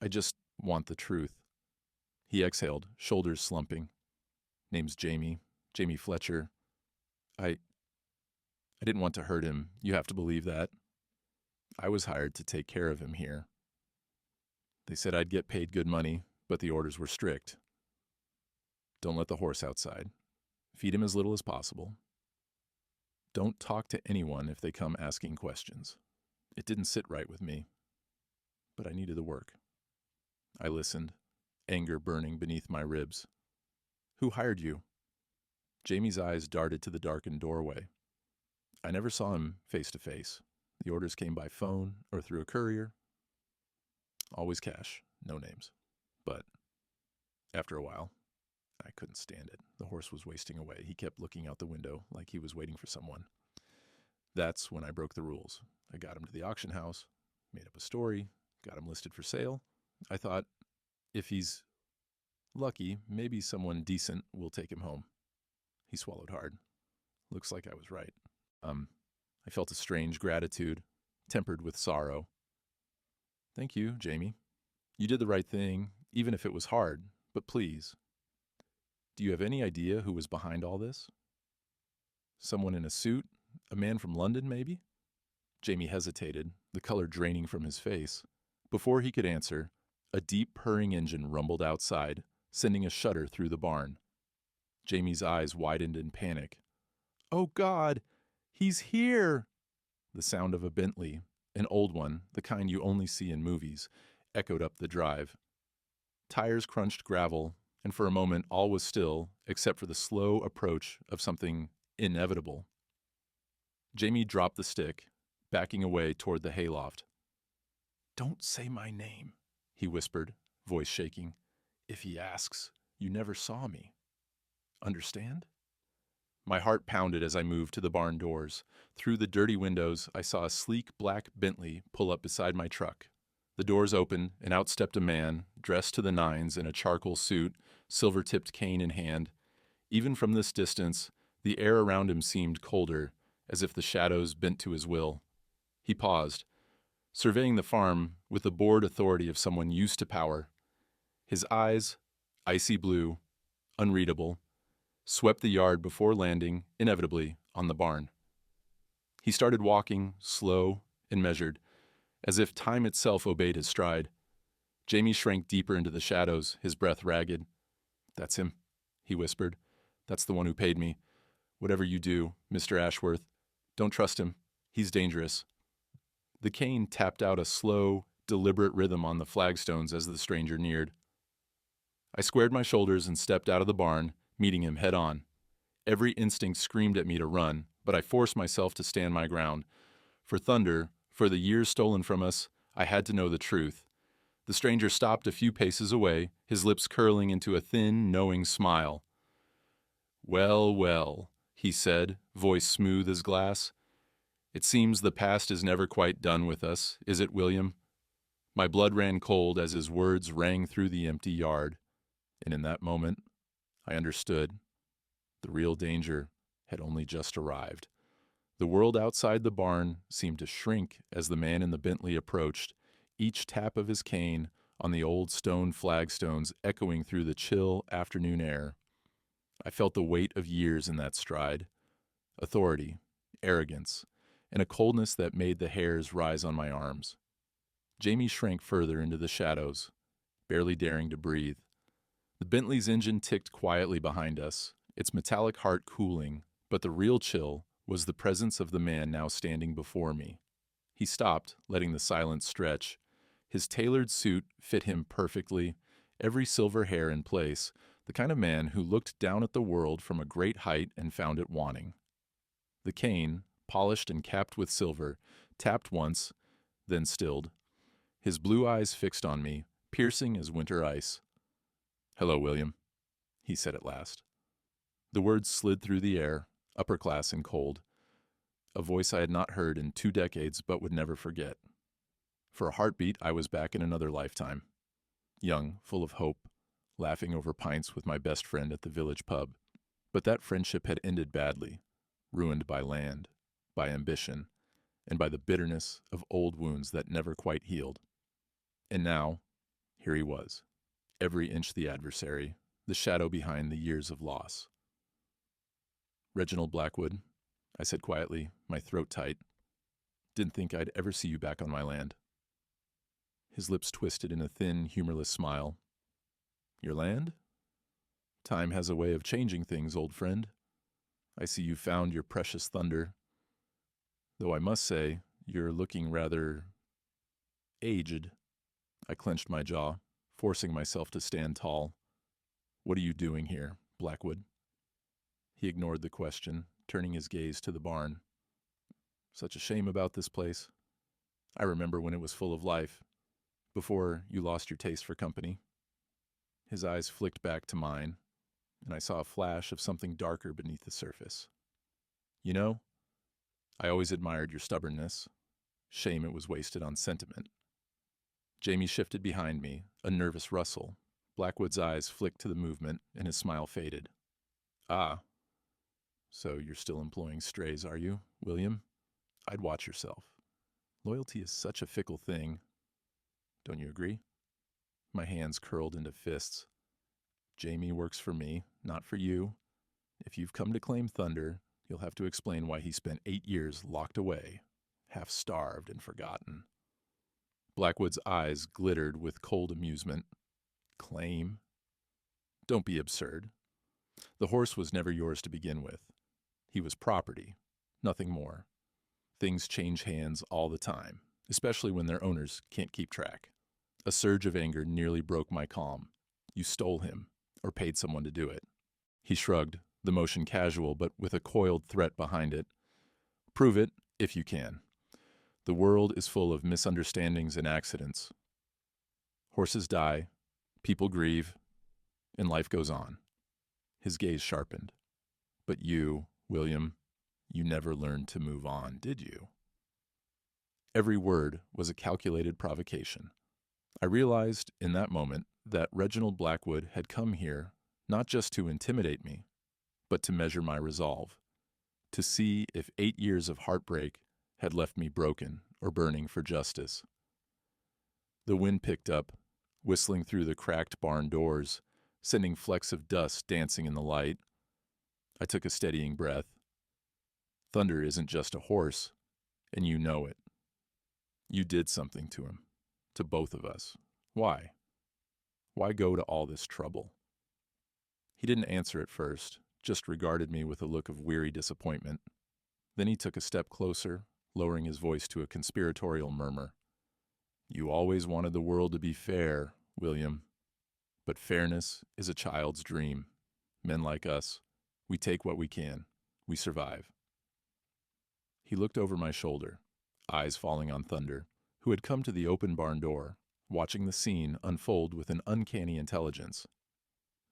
I just want the truth." He exhaled, shoulders slumping. "Name's Jamie Fletcher. I didn't want to hurt him. You have to believe that. I was hired to take care of him here. They said I'd get paid good money, but the orders were strict. Don't let the horse outside. Feed him as little as possible. Don't talk to anyone if they come asking questions. It didn't sit right with me, but I needed the work." I listened, anger burning beneath my ribs. "Who hired you?" Jamie's eyes darted to the darkened doorway. I never saw him face to face. The orders came by phone or through a courier. Always cash, no names. But after a while, I couldn't stand it. The horse was wasting away. He kept looking out the window like he was waiting for someone. That's when I broke the rules. I got him to the auction house, made up a story, got him listed for sale. I thought, if he's lucky, maybe someone decent will take him home. He swallowed hard. Looks like I was right. I felt a strange gratitude, tempered with sorrow. "Thank you, Jamie. You did the right thing, even if it was hard, but please. Do you have any idea who was behind all this? Someone in a suit? A man from London, maybe?" Jamie hesitated, the color draining from his face. Before he could answer, a deep purring engine rumbled outside, sending a shudder through the barn. Jamie's eyes widened in panic. "Oh, God! He's here!" The sound of a Bentley, an old one, the kind you only see in movies, echoed up the drive. Tires crunched gravel, and for a moment all was still except for the slow approach of something inevitable. Jamie dropped the stick, backing away toward the hayloft. "Don't say my name," he whispered, voice shaking. "If he asks, you never saw me. Understand?" My heart pounded as I moved to the barn doors. Through the dirty windows, I saw a sleek black Bentley pull up beside my truck. The doors opened, and out stepped a man, dressed to the nines in a charcoal suit, silver-tipped cane in hand. Even from this distance, the air around him seemed colder, as if the shadows bent to his will. He paused, surveying the farm with the bored authority of someone used to power. His eyes, icy blue, unreadable, swept the yard before landing, inevitably, on the barn. He started walking, slow and measured, as if time itself obeyed his stride. Jamie shrank deeper into the shadows, his breath ragged. "That's him," he whispered. "That's the one who paid me. Whatever you do, Mr. Ashworth, don't trust him. He's dangerous." The cane tapped out a slow, deliberate rhythm on the flagstones as the stranger neared. I squared my shoulders and stepped out of the barn, meeting him head on. Every instinct screamed at me to run, but I forced myself to stand my ground. For Thunder, for the years stolen from us, I had to know the truth. The stranger stopped a few paces away, his lips curling into a thin, knowing smile. "Well, well," he said, voice smooth as glass. "It seems the past is never quite done with us, is it, William?" My blood ran cold as his words rang through the empty yard, and in that moment, I understood. The real danger had only just arrived. The world outside the barn seemed to shrink as the man in the Bentley approached, each tap of his cane on the old stone flagstones echoing through the chill afternoon air. I felt the weight of years in that stride, authority, arrogance, and a coldness that made the hairs rise on my arms. Jamie shrank further into the shadows, barely daring to breathe. The Bentley's engine ticked quietly behind us, its metallic heart cooling, but the real chill was the presence of the man now standing before me. He stopped, letting the silence stretch. His tailored suit fit him perfectly, every silver hair in place, the kind of man who looked down at the world from a great height and found it wanting. The cane, polished and capped with silver, tapped once, then stilled. His blue eyes fixed on me, piercing as winter ice. "Hello, William," he said at last. The words slid through the air, upper class and cold. A voice I had not heard in 2 decades but would never forget. For a heartbeat, I was back in another lifetime. Young, full of hope, laughing over pints with my best friend at the village pub. But that friendship had ended badly, ruined by land, by ambition, and by the bitterness of old wounds that never quite healed. And now, here he was, every inch the adversary, the shadow behind the years of loss. "Reginald Blackwood," I said quietly, my throat tight. "Didn't think I'd ever see you back on my land." His lips twisted in a thin, humorless smile. "Your land? Time has a way of changing things, old friend. I see you found your precious Thunder. Though I must say, you're looking rather aged." I clenched my jaw, forcing myself to stand tall. "What are you doing here, Blackwood?" He ignored the question, turning his gaze to the barn. "Such a shame about this place. I remember when it was full of life, before you lost your taste for company." His eyes flicked back to mine, and I saw a flash of something darker beneath the surface. "You know, I always admired your stubbornness. Shame it was wasted on sentiment." Jamie shifted behind me, a nervous rustle. Blackwood's eyes flicked to the movement, and his smile faded. "Ah, so you're still employing strays, are you, William? I'd watch yourself. Loyalty is such a fickle thing. Don't you agree?" My hands curled into fists. "Jamie works for me, not for you. If you've come to claim Thunder, you'll have to explain why he spent 8 years locked away, half-starved and forgotten." Blackwood's eyes glittered with cold amusement. "Claim? Don't be absurd. The horse was never yours to begin with. He was property, nothing more. Things change hands all the time, especially when their owners can't keep track." A surge of anger nearly broke my calm. "You stole him, or paid someone to do it." He shrugged, the motion casual but with a coiled threat behind it. "Prove it, if you can." The world is full of misunderstandings and accidents. Horses die, people grieve, and life goes on. His gaze sharpened. But you, William, you never learned to move on, did you? Every word was a calculated provocation. I realized in that moment that Reginald Blackwood had come here not just to intimidate me, but to measure my resolve, to see if 8 years of heartbreak had left me broken or burning for justice. The wind picked up, whistling through the cracked barn doors, sending flecks of dust dancing in the light. I took a steadying breath. Thunder isn't just a horse, and you know it. You did something to him, to both of us. Why? Why go to all this trouble? He didn't answer at first, just regarded me with a look of weary disappointment. Then he took a step closer, lowering his voice to a conspiratorial murmur. You always wanted the world to be fair, William. But fairness is a child's dream. Men like us, we take what we can. We survive. He looked over my shoulder, eyes falling on Thunder, who had come to the open barn door, watching the scene unfold with an uncanny intelligence.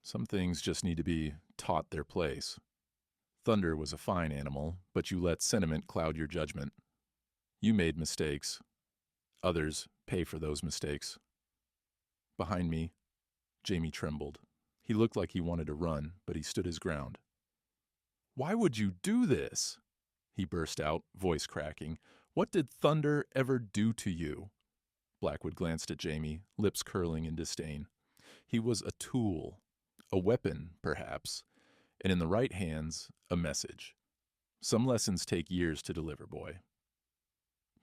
Some things just need to be taught their place. Thunder was a fine animal, but you let sentiment cloud your judgment. You made mistakes. Others pay for those mistakes. Behind me, Jamie trembled. He looked like he wanted to run, but he stood his ground. Why would you do this? He burst out, voice cracking. What did Thunder ever do to you? Blackwood glanced at Jamie, lips curling in disdain. He was a tool, a weapon, perhaps, and in the right hands, a message. Some lessons take years to deliver, boy.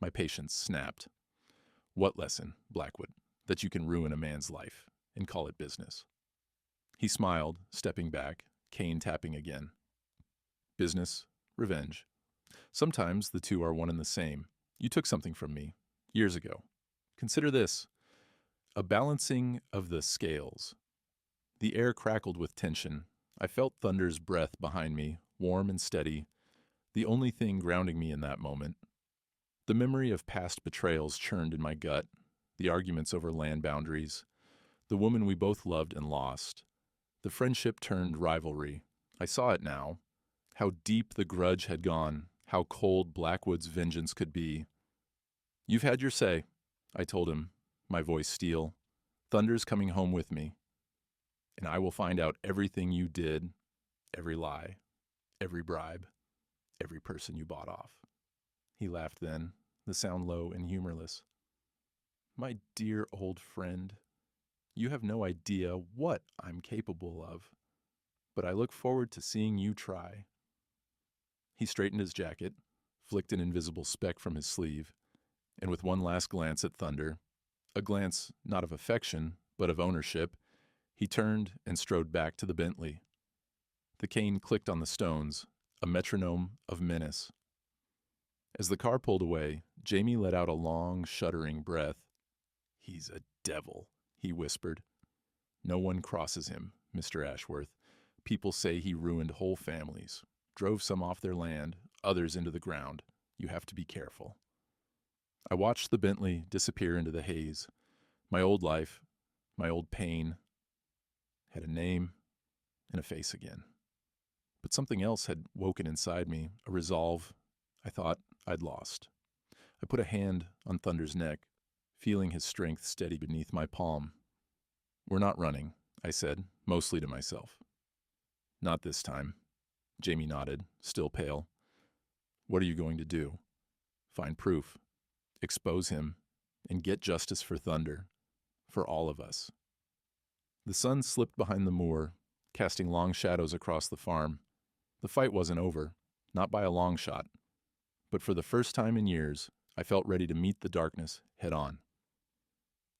My patience snapped. What lesson, Blackwood, that you can ruin a man's life and call it business? He smiled, stepping back, cane tapping again. Business, revenge. Sometimes the two are one and the same. You took something from me, years ago. Consider this, a balancing of the scales. The air crackled with tension. I felt Thunder's breath behind me, warm and steady, the only thing grounding me in that moment. The memory of past betrayals churned in my gut, the arguments over land boundaries, the woman we both loved and lost. The friendship turned rivalry. I saw it now, how deep the grudge had gone, how cold Blackwood's vengeance could be. You've had your say, I told him, my voice steel. Thunder's coming home with me, and I will find out everything you did, every lie, every bribe, every person you bought off. He laughed then, the sound low and humorless. My dear old friend, you have no idea what I'm capable of, but I look forward to seeing you try. He straightened his jacket, flicked an invisible speck from his sleeve, and with one last glance at Thunder, a glance not of affection, but of ownership, he turned and strode back to the Bentley. The cane clicked on the stones, a metronome of menace. As the car pulled away, Jamie let out a long, shuddering breath. He's a devil, he whispered. No one crosses him, Mr. Ashworth. People say he ruined whole families, drove some off their land, others into the ground. You have to be careful. I watched the Bentley disappear into the haze. My old life, my old pain, had a name and a face again. But something else had woken inside me, a resolve I thought I'd lost. I put a hand on Thunder's neck, feeling his strength steady beneath my palm. We're not running, I said, mostly to myself. Not this time. Jamie nodded, still pale. What are you going to do? Find proof, expose him, and get justice for Thunder, for all of us. The sun slipped behind the moor, casting long shadows across the farm. The fight wasn't over, not by a long shot. But for the first time in years, I felt ready to meet the darkness head on.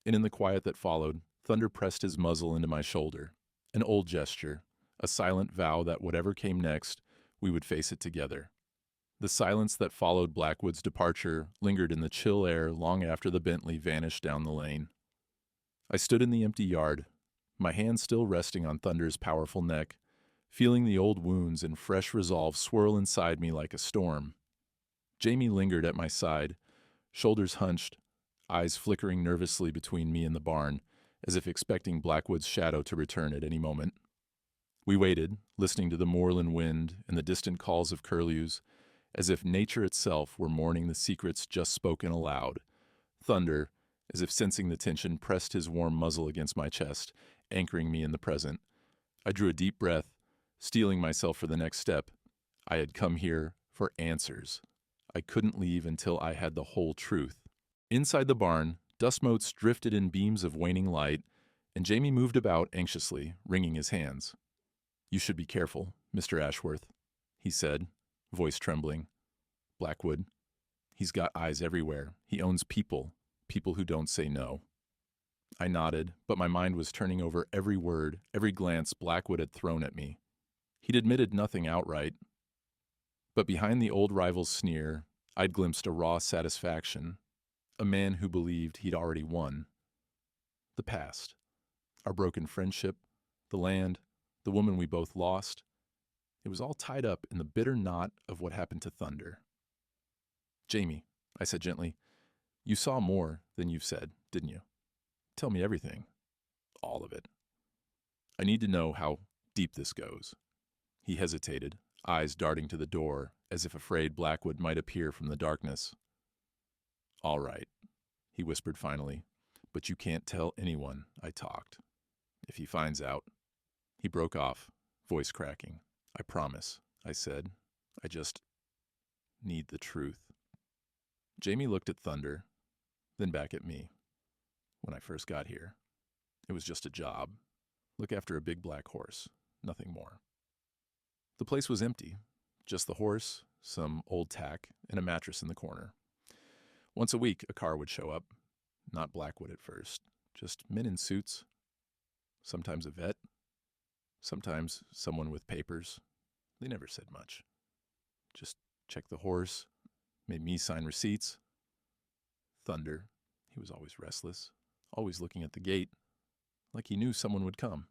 And in the quiet that followed, Thunder pressed his muzzle into my shoulder, an old gesture, a silent vow that whatever came next, we would face it together. The silence that followed Blackwood's departure lingered in the chill air long after the Bentley vanished down the lane. I stood in the empty yard, my hand still resting on Thunder's powerful neck, feeling the old wounds and fresh resolve swirl inside me like a storm. Jamie lingered at my side, shoulders hunched, eyes flickering nervously between me and the barn, as if expecting Blackwood's shadow to return at any moment. We waited, listening to the moorland wind and the distant calls of curlews, as if nature itself were mourning the secrets just spoken aloud. Thunder, as if sensing the tension, pressed his warm muzzle against my chest, anchoring me in the present. I drew a deep breath, steeling myself for the next step. I had come here for answers. I couldn't leave until I had the whole truth. Inside the barn, dust motes drifted in beams of waning light, and Jamie moved about anxiously, wringing his hands. "You should be careful, Mr. Ashworth," he said, voice trembling. "Blackwood, he's got eyes everywhere. He owns people who don't say no." I nodded, but my mind was turning over every word, every glance Blackwood had thrown at me. He'd admitted nothing outright, but behind the old rival's sneer, I'd glimpsed a raw satisfaction, a man who believed he'd already won. The past, our broken friendship, the land, the woman we both lost, it was all tied up in the bitter knot of what happened to Thunder. "Jamie," I said gently, "you saw more than you've said, didn't you? Tell me everything. All of it. I need to know how deep this goes." He hesitated, eyes darting to the door, as if afraid Blackwood might appear from the darkness. "All right," he whispered finally, "but you can't tell anyone I talked. If he finds out—" He broke off, voice cracking. "I promise," I said. "I just need the truth." Jamie looked at Thunder, then back at me. "When I first got here, it was just a job. Look after a big black horse, nothing more." The place was empty, just the horse, some old tack, and a mattress in the corner. Once a week, a car would show up. Not Blackwood at first, just men in suits. Sometimes a vet, sometimes someone with papers. They never said much. Just checked the horse, made me sign receipts. Thunder, he was always restless, always looking at the gate, like he knew someone would come.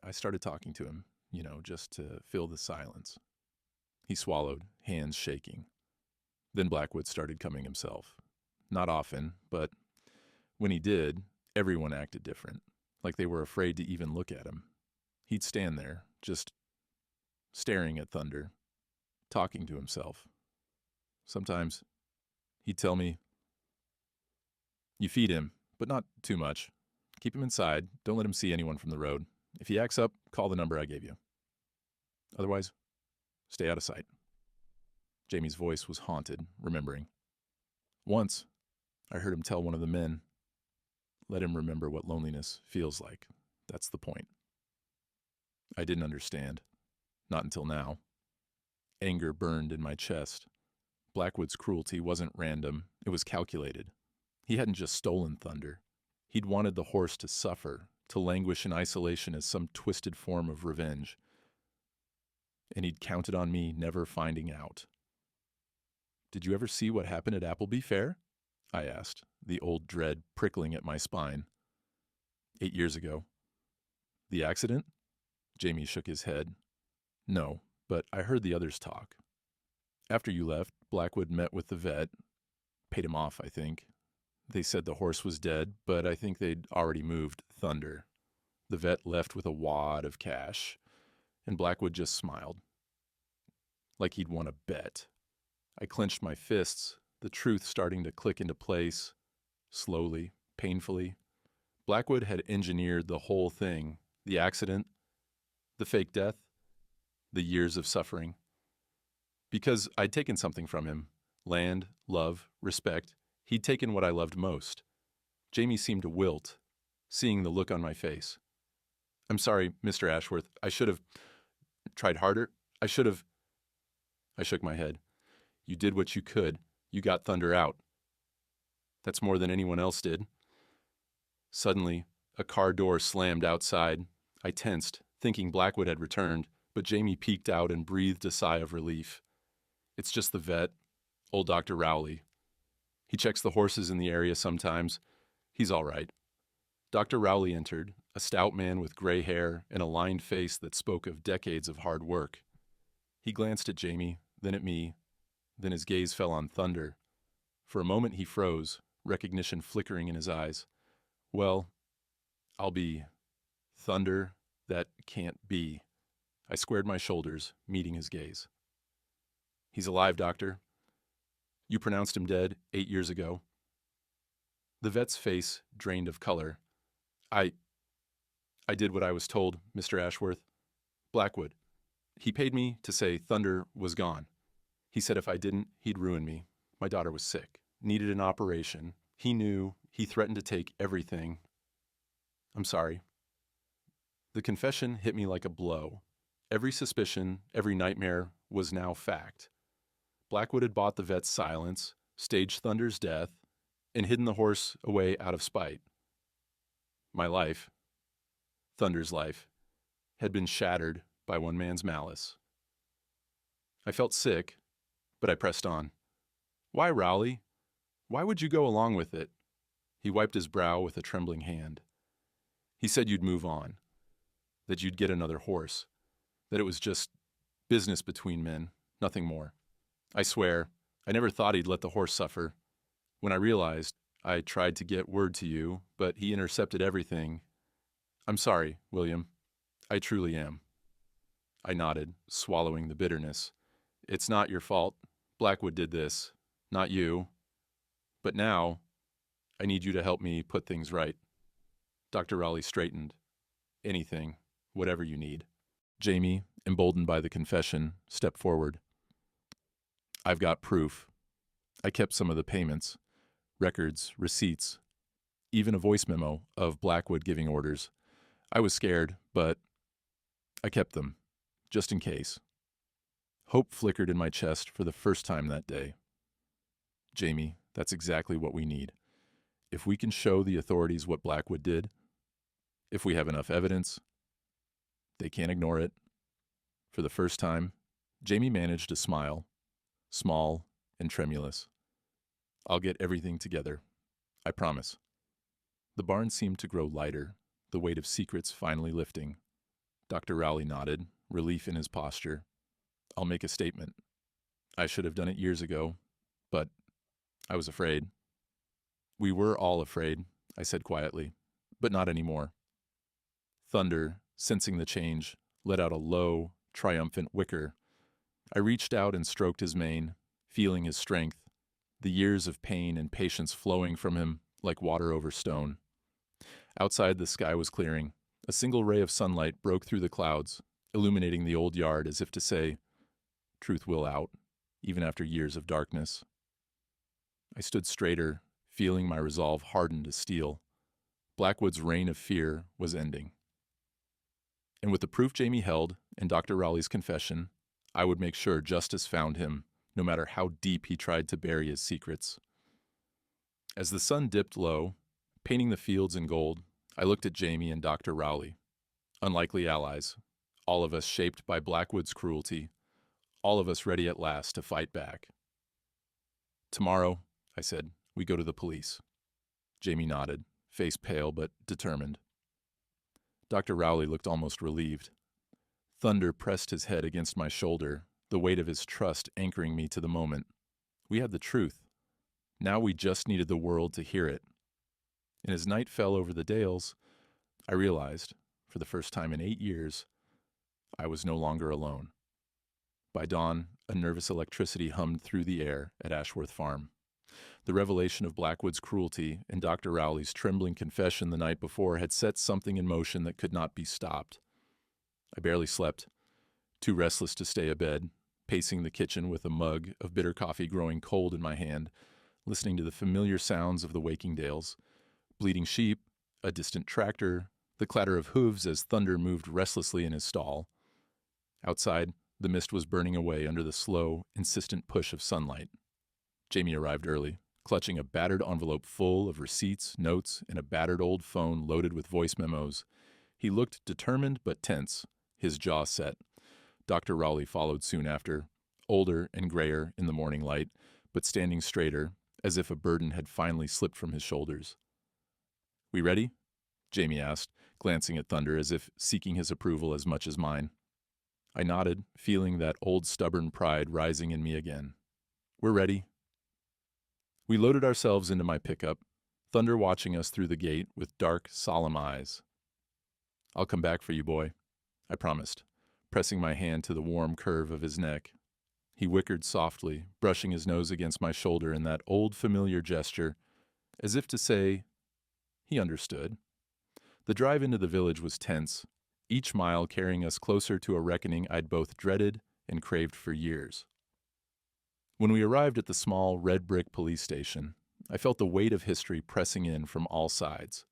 I started talking to him, just to fill the silence. He swallowed, hands shaking. Then Blackwood started coming himself. Not often, but when he did, everyone acted different, like they were afraid to even look at him. He'd stand there, just staring at Thunder, talking to himself. Sometimes he'd tell me, "You feed him, but not too much. Keep him inside. Don't let him see anyone from the road. If he acts up, call the number I gave you. Otherwise, stay out of sight." Jamie's voice was haunted, remembering. Once, I heard him tell one of the men, "Let him remember what loneliness feels like. That's the point." I didn't understand. Not until now. Anger burned in my chest. Blackwood's cruelty wasn't random. It was calculated. He hadn't just stolen Thunder. He'd wanted the horse to suffer, to languish in isolation as some twisted form of revenge. And he'd counted on me never finding out. "Did you ever see what happened at Appleby Fair?" I asked, the old dread prickling at my spine. 8 years ago. "The accident?" Jamie shook his head. "No, but I heard the others talk. After you left, Blackwood met with the vet. Paid him off, I think. They said the horse was dead, but I think they'd already moved Thunder. The vet left with a wad of cash, and Blackwood just smiled. Like he'd won a bet." I clenched my fists, the truth starting to click into place, slowly, painfully. Blackwood had engineered the whole thing, the accident, the fake death, the years of suffering. Because I'd taken something from him, land, love, respect. He'd taken what I loved most. Jamie seemed to wilt, seeing the look on my face. "I'm sorry, Mr. Ashworth. I should have tried harder. I should have—" I shook my head. "You did what you could. You got Thunder out. That's more than anyone else did." Suddenly, a car door slammed outside. I tensed, thinking Blackwood had returned, but Jamie peeked out and breathed a sigh of relief. "It's just the vet, old Dr. Rowley. He checks the horses in the area sometimes. He's all right." Dr. Rowley entered, a stout man with gray hair and a lined face that spoke of decades of hard work. He glanced at Jamie, then at me, then his gaze fell on Thunder. For a moment he froze, recognition flickering in his eyes. Well, I'll be thunder that can't be. I squared my shoulders, meeting his gaze. He's alive, doctor. You pronounced him dead 8 years ago. The vet's face drained of color. I did what I was told, Mr. Ashworth. Blackwood. He paid me to say Thunder was gone. He said if I didn't, he'd ruin me. My daughter was sick, needed an operation. He knew. He threatened to take everything. I'm sorry. The confession hit me like a blow. Every suspicion, every nightmare was now fact. Blackwood had bought the vet's silence, staged Thunder's death, and hidden the horse away out of spite. My life, Thunder's life, had been shattered by one man's malice. I felt sick, but I pressed on. Why, Rowley? Why would you go along with it? He wiped his brow with a trembling hand. He said you'd move on, that you'd get another horse, that it was just business between men, nothing more. I swear, I never thought he'd let the horse suffer. When I realized, I tried to get word to you, but he intercepted everything. I'm sorry, William. I truly am. I nodded, swallowing the bitterness. It's not your fault. Blackwood did this, not you. But now, I need you to help me put things right. Dr. Rowley straightened. Anything, whatever you need. Jamie, emboldened by the confession, stepped forward. I've got proof. I kept some of the payments, records, receipts, even a voice memo of Blackwood giving orders. I was scared, but I kept them, just in case. Hope flickered in my chest for the first time that day. Jamie, that's exactly what we need. If we can show the authorities what Blackwood did, if we have enough evidence, they can't ignore it. For the first time, Jamie managed a smile, small and tremulous. I'll get everything together. I promise. The barn seemed to grow lighter, the weight of secrets finally lifting. Dr. Rowley nodded, relief in his posture. I'll make a statement. I should have done it years ago, but I was afraid. We were all afraid, I said quietly, but not anymore. Thunder, sensing the change, let out a low, triumphant whicker. I reached out and stroked his mane, feeling his strength, the years of pain and patience flowing from him like water over stone. Outside, the sky was clearing. A single ray of sunlight broke through the clouds, illuminating the old yard as if to say, truth will out, even after years of darkness. I stood straighter, feeling my resolve harden to steel. Blackwood's reign of fear was ending. And with the proof Jamie held and Dr. Rowley's confession, I would make sure justice found him, no matter how deep he tried to bury his secrets. As the sun dipped low, painting the fields in gold, I looked at Jamie and Dr. Rowley. Unlikely allies, all of us shaped by Blackwood's cruelty, all of us ready at last to fight back. Tomorrow, I said, we go to the police. Jamie nodded, face pale but determined. Dr. Rowley looked almost relieved. Thunder pressed his head against my shoulder, the weight of his trust anchoring me to the moment. We had the truth. Now we just needed the world to hear it. And as night fell over the dales, I realized, for the first time in 8 years, I was no longer alone. By dawn, a nervous electricity hummed through the air at Ashworth Farm. The revelation of Blackwood's cruelty and Dr. Rowley's trembling confession the night before had set something in motion that could not be stopped. I barely slept, too restless to stay abed, pacing the kitchen with a mug of bitter coffee growing cold in my hand, listening to the familiar sounds of the waking dales. Bleating sheep, a distant tractor, the clatter of hooves as Thunder moved restlessly in his stall. Outside, the mist was burning away under the slow, insistent push of sunlight. Jamie arrived early, clutching a battered envelope full of receipts, notes, and a battered old phone loaded with voice memos. He looked determined but tense, his jaw set. Dr. Rowley followed soon after, older and grayer in the morning light, but standing straighter, as if a burden had finally slipped from his shoulders. We ready? Jamie asked, glancing at Thunder as if seeking his approval as much as mine. I nodded, feeling that old stubborn pride rising in me again. We're ready. We loaded ourselves into my pickup, Thunder watching us through the gate with dark, solemn eyes. "I'll come back for you, boy," I promised, pressing my hand to the warm curve of his neck. He whickered softly, brushing his nose against my shoulder in that old familiar gesture, as if to say he understood. The drive into the village was tense, each mile carrying us closer to a reckoning I'd both dreaded and craved for years. When we arrived at the small red brick police station, I felt the weight of history pressing in from all sides.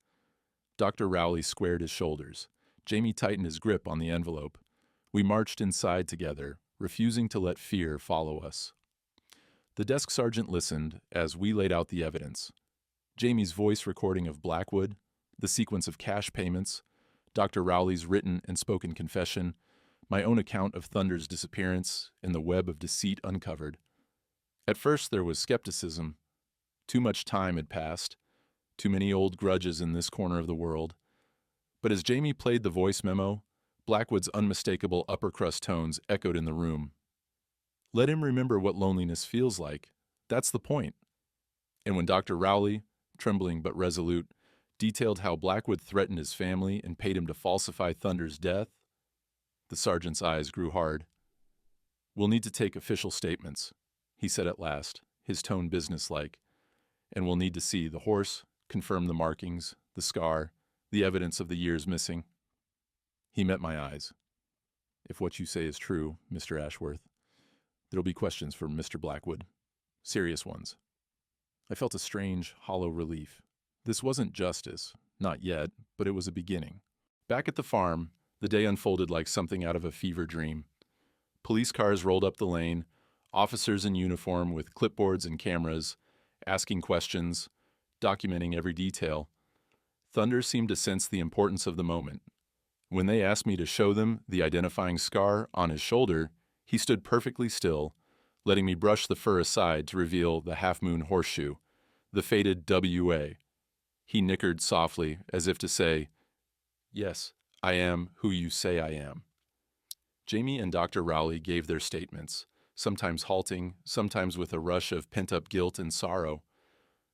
Dr. Rowley squared his shoulders. Jamie tightened his grip on the envelope. We marched inside together, refusing to let fear follow us. The desk sergeant listened as we laid out the evidence. Jamie's voice recording of Blackwood, the sequence of cash payments, Dr. Rowley's written and spoken confession, my own account of Thunder's disappearance, and the web of deceit uncovered. At first there was skepticism. Too much time had passed, too many old grudges in this corner of the world. But as Jamie played the voice memo, Blackwood's unmistakable upper-crust tones echoed in the room. Let him remember what loneliness feels like. That's the point. And when Dr. Rowley, trembling but resolute, detailed how Blackwood threatened his family and paid him to falsify Thunder's death, the sergeant's eyes grew hard. "We'll need to take official statements," he said at last, his tone businesslike. "And we'll need to see the horse, confirm the markings, the scar, the evidence of the years missing." He met my eyes. "If what you say is true, Mr. Ashworth, there'll be questions for Mr. Blackwood. Serious ones." I felt a strange, hollow relief. This wasn't justice, not yet, but it was a beginning. Back at the farm, the day unfolded like something out of a fever dream. Police cars rolled up the lane, officers in uniform with clipboards and cameras, asking questions, documenting every detail. Thunder seemed to sense the importance of the moment. When they asked me to show them the identifying scar on his shoulder, he stood perfectly still, letting me brush the fur aside to reveal the half-moon horseshoe, the faded W.A. He nickered softly, as if to say, "Yes, I am who you say I am." Jamie and Dr. Rowley gave their statements, sometimes halting, sometimes with a rush of pent-up guilt and sorrow.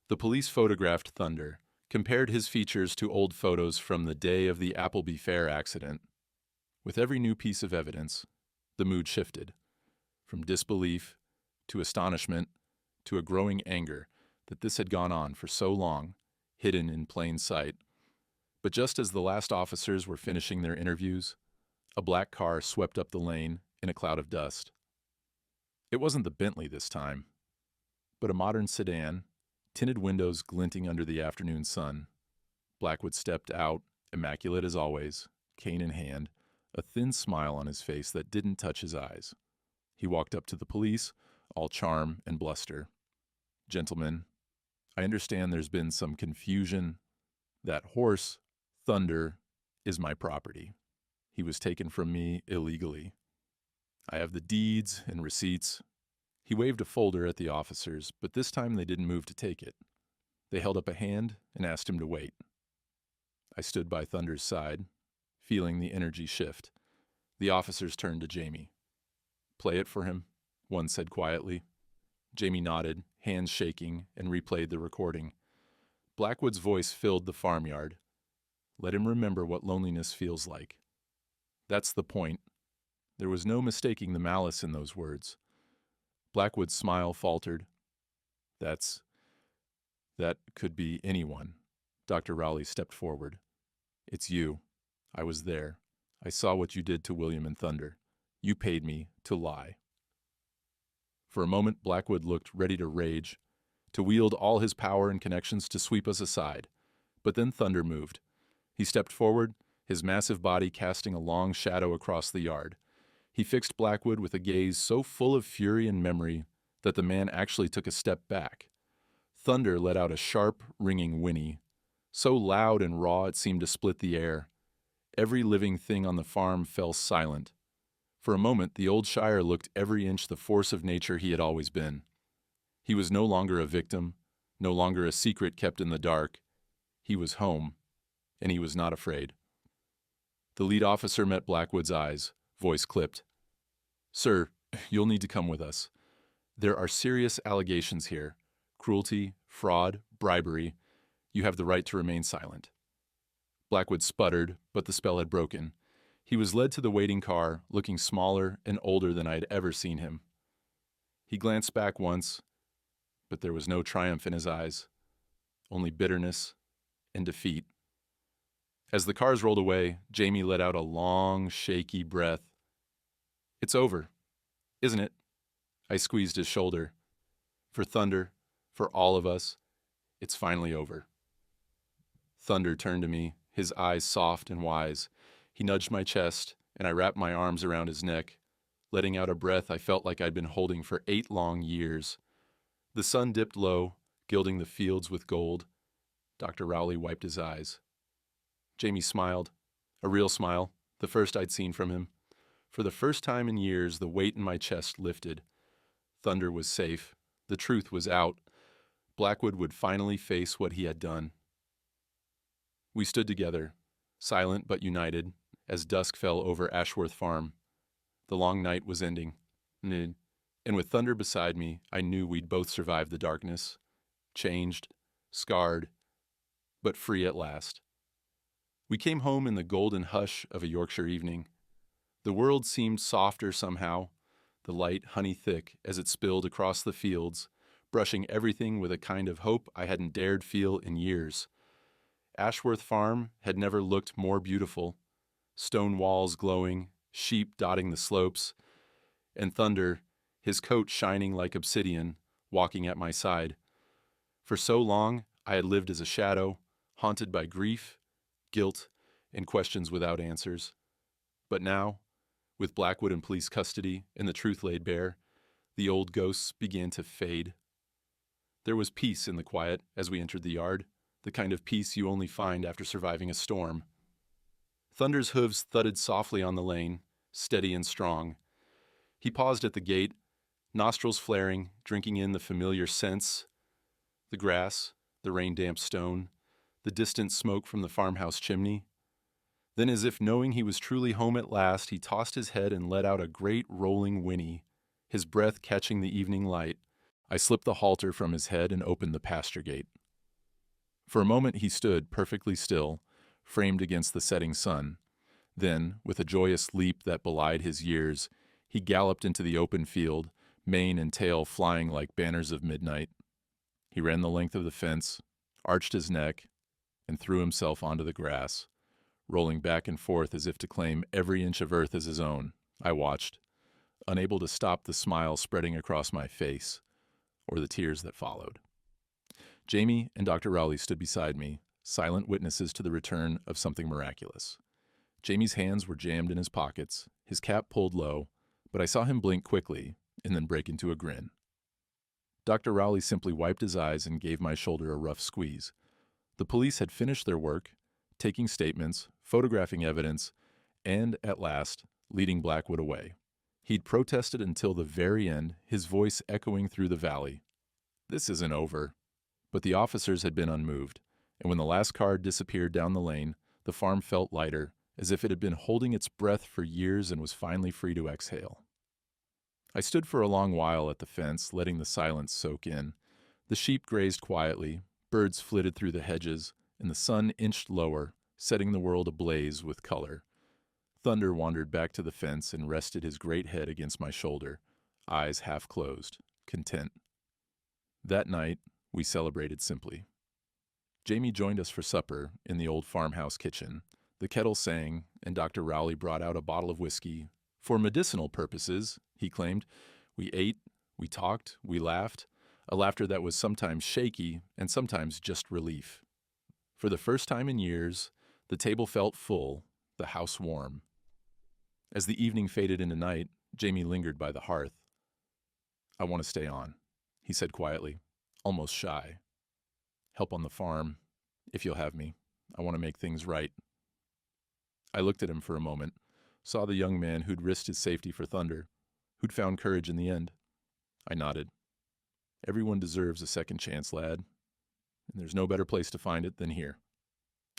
The police photographed Thunder, compared his features to old photos from the day of the Appleby Fair accident. With every new piece of evidence, the mood shifted, from disbelief to astonishment to a growing anger that this had gone on for so long, hidden in plain sight. But just as the last officers were finishing their interviews, a black car swept up the lane in a cloud of dust. It wasn't the Bentley this time, but a modern sedan, tinted windows glinting under the afternoon sun. Blackwood stepped out, immaculate as always, cane in hand, a thin smile on his face that didn't touch his eyes. He walked up to the police, all charm and bluster. "Gentlemen, I understand there's been some confusion. That horse, Thunder, is my property. He was taken from me illegally. I have the deeds and receipts." He waved a folder at the officers, but this time they didn't move to take it. They held up a hand and asked him to wait. I stood by Thunder's side, feeling the energy shift. The officers turned to Jamie. "Play it for him," one said quietly. Jamie nodded, hands shaking, and replayed the recording. Blackwood's voice filled the farmyard. "Let him remember what loneliness feels like." That's the point. There was no mistaking the malice in those words. Blackwood's smile faltered. That could be anyone." Dr. Rowley stepped forward. "It's you. I was there. I saw what you did to William and Thunder. You paid me to lie." For a moment, Blackwood looked ready to rage, to wield all his power and connections to sweep us aside. But then Thunder moved. He stepped forward, his massive body casting a long shadow across the yard. He fixed Blackwood with a gaze so full of fury and memory that the man actually took a step back. Thunder let out a sharp, ringing whinny, so loud and raw it seemed to split the air. Every living thing on the farm fell silent. For a moment, the old Shire looked every inch the force of nature he had always been. He was no longer a victim, no longer a secret kept in the dark. He was home, and he was not afraid. The lead officer met Blackwood's eyes, voice clipped. "Sir, you'll need to come with us. There are serious allegations here. cruelty, fraud, bribery. You have the right to remain silent." Blackwood sputtered, but the spell had broken. He was led to the waiting car, looking smaller and older than I had ever seen him. He glanced back once, but there was no triumph in his eyes, only bitterness and defeat. As the cars rolled away, Jamie let out a long, shaky breath. "It's over, isn't it?" I squeezed his shoulder. "For Thunder, for all of us, it's finally over." Thunder turned to me, his eyes soft and wise. He nudged my chest, and I wrapped my arms around his neck, letting out a breath I felt like I'd been holding for 8 long years. The sun dipped low, gilding the fields with gold. Dr. Rowley wiped his eyes. Jamie smiled, a real smile, the first I'd seen from him. For the first time in years, the weight in my chest lifted. Thunder was safe. The truth was out. Blackwood would finally face what he had done. We stood together, silent but united, as dusk fell over Ashworth Farm. The long night was ending. And with Thunder beside me, I knew we'd both survive the darkness. Changed, scarred, but free at last. We came home in the golden hush of a Yorkshire evening. The world seemed softer somehow, the light honey thick as it spilled across the fields, brushing everything with a kind of hope I hadn't dared feel in years. Ashworth Farm had never looked more beautiful, stone walls glowing, sheep dotting the slopes, and Thunder, his coat shining like obsidian, walking at my side. For so long, I had lived as a shadow, haunted by grief, guilt, and questions without answers. But now, with Blackwood in police custody and the truth laid bare, the old ghosts began to fade. There was peace in the quiet as we entered the yard, the kind of peace you only find after surviving a storm. Thunder's hooves thudded softly on the lane, steady and strong. He paused at the gate, nostrils flaring, drinking in the familiar scents, the grass, the rain-damp stone, the distant smoke from the farmhouse chimney. Then, as if knowing he was truly home at last, he tossed his head and let out a great rolling whinny, his breath catching the evening light. I slipped the halter from his head and opened the pasture gate. For a moment he stood perfectly still, framed against the setting sun. Then, with a joyous leap that belied his years, he galloped into the open field, mane and tail flying like banners of midnight. He ran the length of the fence, arched his neck, and threw himself onto the grass, rolling back and forth as if to claim every inch of earth as his own. I watched, unable to stop the smile spreading across my face, or the tears that followed. Jamie and Dr. Rowley stood beside me, silent witnesses to the return of something miraculous. Jamie's hands were jammed in his pockets, his cap pulled low, but I saw him blink quickly and then break into a grin. Dr. Rowley simply wiped his eyes and gave my shoulder a rough squeeze. The police had finished their work, taking statements, photographing evidence, and, at last, leading Blackwood away. He'd protested until the very end, his voice echoing through the valley. "This isn't over." But the officers had been unmoved, and when the last car disappeared down the lane, the farm felt lighter, as if it had been holding its breath for years and was finally free to exhale. I stood for a long while at the fence, letting the silence soak in. The sheep grazed quietly, birds flitted through the hedges, and the sun inched lower, setting the world ablaze with color. Thunder wandered back to the fence and rested his great head against my shoulder, eyes half closed, content. That night, we celebrated simply. Jamie joined us for supper in the old farmhouse kitchen. The kettle sang, and Dr. Rowley brought out a bottle of whiskey. For medicinal purposes, he claimed. We ate, we talked, we laughed, a laughter that was sometimes shaky and sometimes just relief. For the first time in years, the table felt full, the house warm. As the evening faded into night, Jamie lingered by the hearth. "I want to stay on," he said quietly, almost shy. "Help on the farm, if you'll have me. I want to make things right." I looked at him for a moment, saw the young man who'd risked his safety for Thunder, who'd found courage in the end. I nodded. "Everyone deserves a second chance, lad, and there's no better place to find it than here."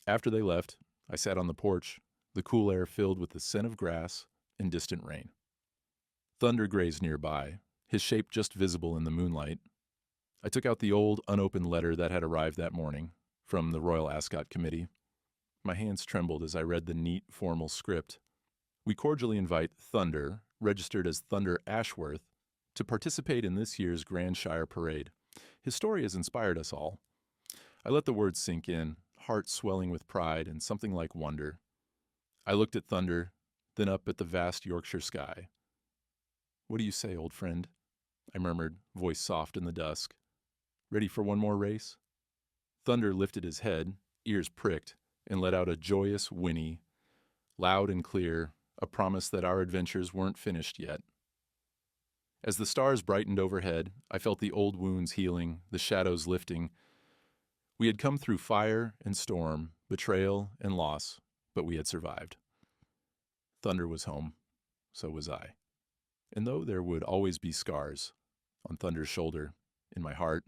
After they left, I sat on the porch, the cool air filled with the scent of grass and distant rain. Thunder grazed nearby, his shape just visible in the moonlight. I took out the old, unopened letter that had arrived that morning from the Royal Ascot Committee. My hands trembled as I read the neat, formal script. We cordially invite Thunder, registered as Thunder Ashworth, to participate in this year's Grand Shire Parade. His story has inspired us all. I let the words sink in, heart swelling with pride and something like wonder. I looked at Thunder, then up at the vast Yorkshire sky. "What do you say, old friend?" I murmured, voice soft in the dusk. "Ready for one more race?" Thunder lifted his head, ears pricked, and let out a joyous whinny, loud and clear, a promise that our adventures weren't finished yet. As the stars brightened overhead, I felt the old wounds healing, the shadows lifting. We had come through fire and storm, betrayal and loss, but we had survived. Thunder was home. So was I. And though there would always be scars on Thunder's shoulder, in my heart,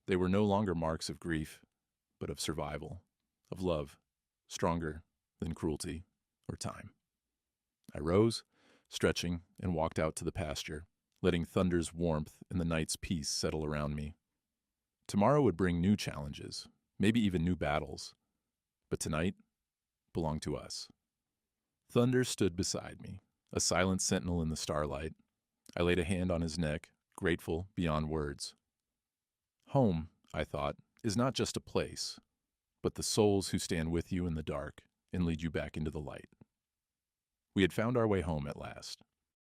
they were no longer marks of grief, but of survival, of love, stronger than cruelty or time. I rose, stretching, and walked out to the pasture, letting Thunder's warmth and the night's peace settle around me. Tomorrow would bring new challenges, maybe even new battles, but tonight belonged to us. Thunder stood beside me, a silent sentinel in the starlight. I laid a hand on his neck, grateful beyond words. Home, I thought, is not just a place, but the souls who stand with you in the dark and lead you back into the light. We had found our way home at last.